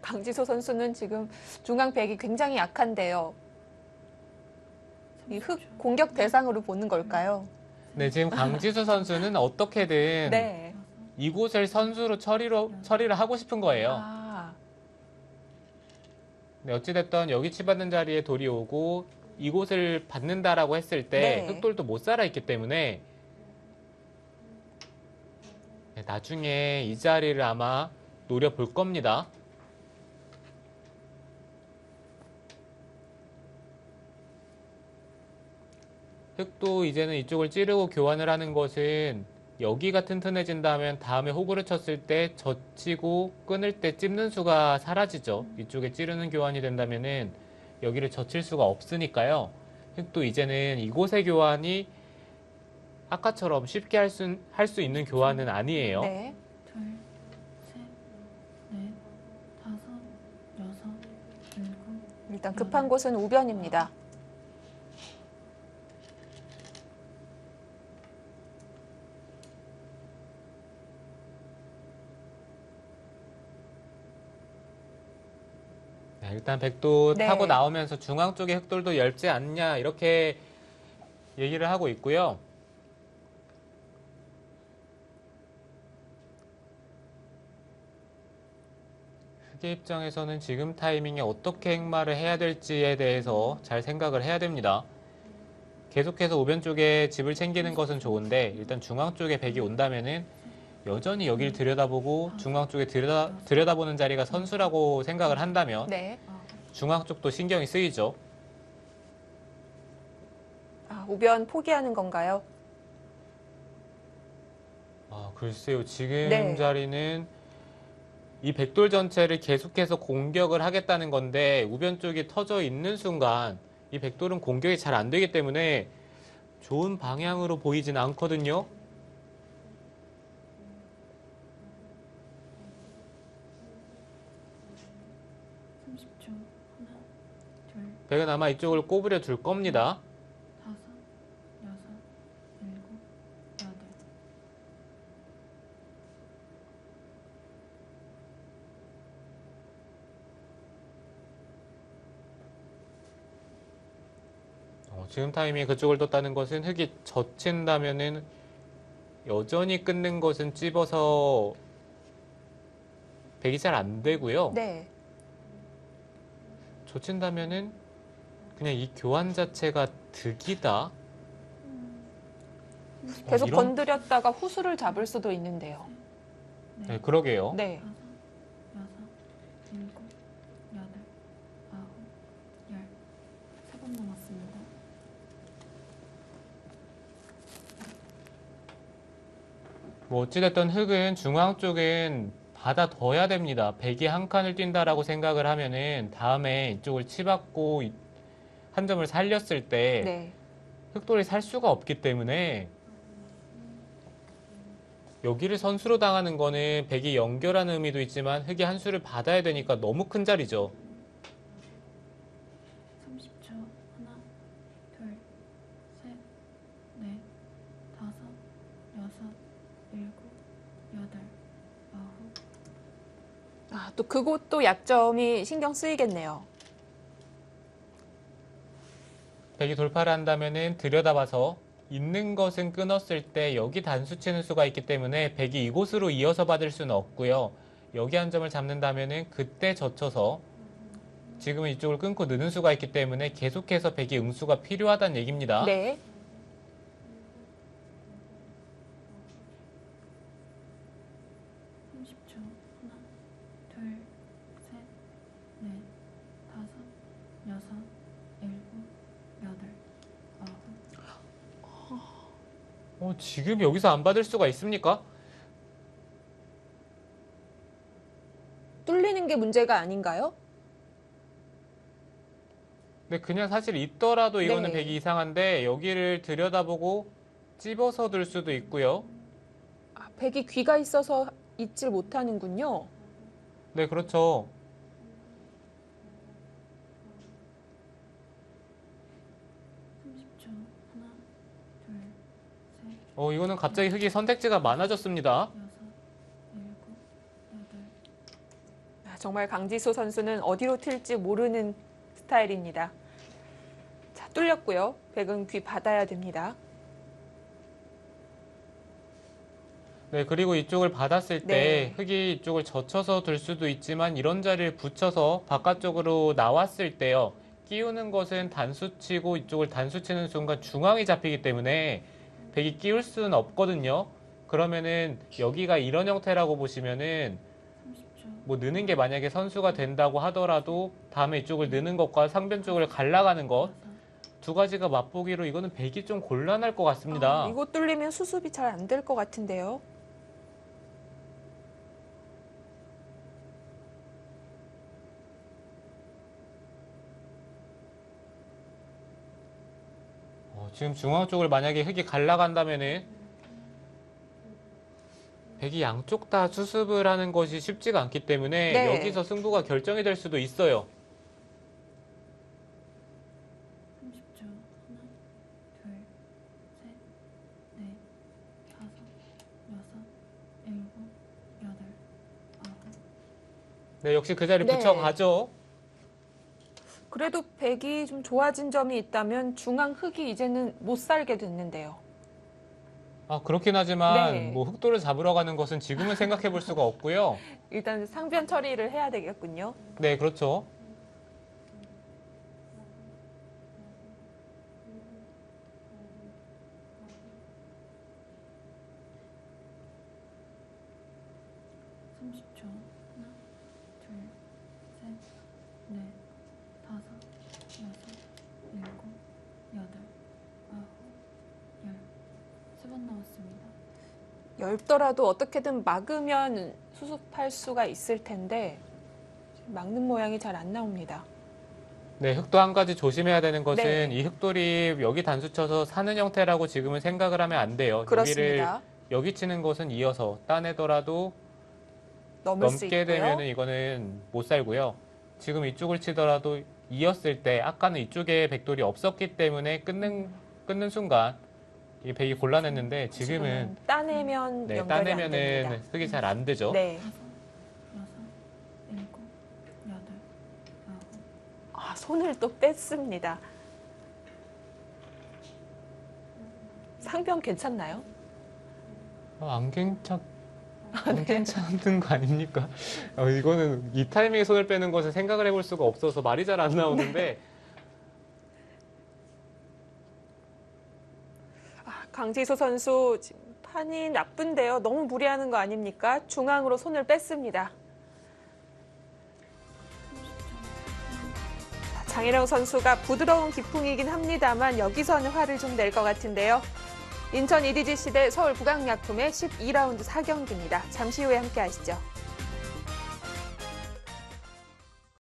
강지수 선수는 지금 중앙 백이 굉장히 약한데요. 이 흙 30초. 공격 대상으로 보는 걸까요? 네, 지금 강지수 선수는 어떻게든 네. 이곳을 선수로 처리를 하고 싶은 거예요. 아, 네, 어찌됐든 여기 치받는 자리에 돌이 오고 이곳을 받는다라고 했을 때 네. 흑돌도 못 살아있기 때문에 네, 나중에 이 자리를 아마 노려볼 겁니다. 흑도 이제는 이쪽을 찌르고 교환을 하는 것은 여기가 튼튼해진다면 다음에 호구를 쳤을 때 젖히고 끊을 때 찝는 수가 사라지죠. 이쪽에 찌르는 교환이 된다면은 여기를 젖힐 수가 없으니까요. 흑도 이제는 이곳의 교환이 아까처럼 쉽게 할 수 있는 교환은 아니에요. 네. 둘, 셋, 넷, 다섯, 여섯, 일곱. 일단 급한 곳은 우변입니다. 네, 일단 백도 네. 타고 나오면서 중앙 쪽에 흑돌도 얇지 않냐 이렇게 얘기를 하고 있고요. 흑의 입장에서는 지금 타이밍에 어떻게 행마를 해야 될지에 대해서 잘 생각을 해야 됩니다. 계속해서 우변 쪽에 집을 챙기는 것은 좋은데 일단 중앙 쪽에 백이 온다면은 여전히 여기를 들여다보고 중앙 쪽에 들여다보는 자리가 선수라고 생각을 한다면 네. 아홉, 중앙 쪽도 신경이 쓰이죠. 아, 우변 포기하는 건가요? 아, 글쎄요. 지금 네. 자리는 이 백돌 전체를 계속해서 공격을 하겠다는 건데 우변 쪽이 터져 있는 순간 이 백돌은 공격이 잘 안 되기 때문에 좋은 방향으로 보이진 않거든요. 삼십 초. 하나, 둘, 백은 아마 이쪽을 꼬부려 줄 겁니다. 다섯, 여섯, 일곱, 여덟. 지금 타이밍에 그쪽을 뒀다는 것은 흙이 젖힌다면은 여전히 끊는 것은 찝어서 백이 잘 안 되고요. 네. 젖힌다면은 그냥 이 교환 자체가 득이다. 계속 이런- 건드렸다가 후수를 잡을 수도 있는데요. 네, 그러게요. 네. 다섯, 여섯, 일곱, 여덟, 아홉, 열. 3번 남았습니다. 뭐 어찌됐든 흙은 중앙 쪽은 받아둬야 됩니다. 백이 한 칸을 뛴다라고 생각을 하면은 다음에 이쪽을 치받고 한 점을 살렸을 때 네. 흑돌이 살 수가 없기 때문에 여기를 선수로 당하는 거는 백이 연결하는 의미도 있지만 흑이 한 수를 받아야 되니까 너무 큰 자리죠. 30초. 하나, 둘, 셋, 넷, 다섯, 여섯, 일곱, 여덟, 아홉. 아, 또 그곳도 약점이 신경 쓰이겠네요. 백이 돌파를 한다면은 들여다봐서 있는 것은 끊었을 때 여기 단수 치는 수가 있기 때문에 백이 이곳으로 이어서 받을 수는 없고요. 여기 한 점을 잡는다면은 그때 젖혀서 지금은 이쪽을 끊고 느는 수가 있기 때문에 계속해서 백이 응수가 필요하다는 얘기입니다. 네. 삼십 초. 하나, 둘, 셋, 넷, 다섯, 여섯, 일곱, 여덟, 아홉. 지금 여기서 안 받을 수가 있습니까? 뚫리는 게 문제가 아닌가요? 근데 그냥 사실 있더라도 이거는 네. 백이 이상한데 여기를 들여다보고 찝어서 들 수도 있고요. 아, 백이 귀가 있어서 잊질 못하는군요. 네, 그렇죠. 30초. 하나, 둘, 셋, 이거는 갑자기 흙이 선택지가 많아졌습니다. 여섯, 일곱, 여덟. 아, 정말 강지수 선수는 어디로 튈지 모르는 스타일입니다. 자, 뚫렸고요. 백은 귀 받아야 됩니다. 네, 그리고 이쪽을 받았을 때 네. 흙이 이쪽을 젖혀서 둘 수도 있지만 이런 자리를 붙여서 바깥쪽으로 나왔을 때요. 끼우는 것은 단수치고 이쪽을 단수치는 순간 중앙이 잡히기 때문에 백이 끼울 수는 없거든요. 그러면은 여기가 이런 형태라고 보시면은 30초. 뭐 느는 게 만약에 선수가 된다고 하더라도 다음에 이쪽을 느는 것과 상변 쪽을 갈라가는 것 두 가지가 맛보기로 이거는 백이 좀 곤란할 것 같습니다. 이거 뚫리면 수습이 잘 안 될 것 같은데요. 지금 중앙 쪽을 만약에 흙이 갈라간다면은 백이 양쪽 다 수습을 하는 것이 쉽지가 않기 때문에 네. 여기서 승부가 결정이 될 수도 있어요. 30초. 하나, 둘, 셋, 넷, 다섯, 여섯, 일곱, 여덟, 아홉. 네, 역시 그 자리 네. 붙여가죠. 그래도 백이 좀 좋아진 점이 있다면 중앙 흙이 이제는 못 살게 됐는데요. 그렇긴 하지만 네. 뭐 흑돌을 잡으러 가는 것은 지금은 생각해 볼 수가 없고요. 일단 상변 처리를 해야 되겠군요. 네, 그렇죠. 하나, 둘, 셋, 넷, 다섯, 여섯, 일곱, 여덟, 아홉, 열. 세 번 남았습니다. 열더라도 어떻게든 막으면 수습할 수가 있을 텐데 지금 막는 모양이 잘 안 나옵니다. 네, 흑도 한 가지 조심해야 되는 것은 네. 이 흑돌이 여기 단수 쳐서 사는 형태라고 지금은 생각을 하면 안 돼요. 여기를 그렇습니다. 여기 치는 것은 이어서 따내더라도 넘을 수 넘게 있고요. 되면은 이거는 못 살고요. 지금 이쪽을 치더라도 이었을 때 아까는 이쪽에 백돌이 없었기 때문에 끊는 순간 이 백이 곤란했는데 지금은 따내면 네, 연결이 안 따내면은 됩니다. 흙이 잘 안 되죠. 네. 여섯, 일곱, 여덟, 아홉. 손을 또 뺐습니다. 상변 괜찮나요? 안 괜찮은 거 아닙니까? 이거는 이 타이밍에 손을 빼는 것을 생각을 해볼 수가 없어서 말이 잘 안 나오는데 강지수 선수 지금 판이 나쁜데요. 너무 무리하는 거 아닙니까? 중앙으로 손을 뺐습니다. 장일영 선수가 부드러운 기풍이긴 합니다만 여기서는 화를 좀 낼 것 같은데요. 인천 EDGC 대 서울 북악약품의 12라운드 4경기입니다. 잠시 후에 함께 하시죠.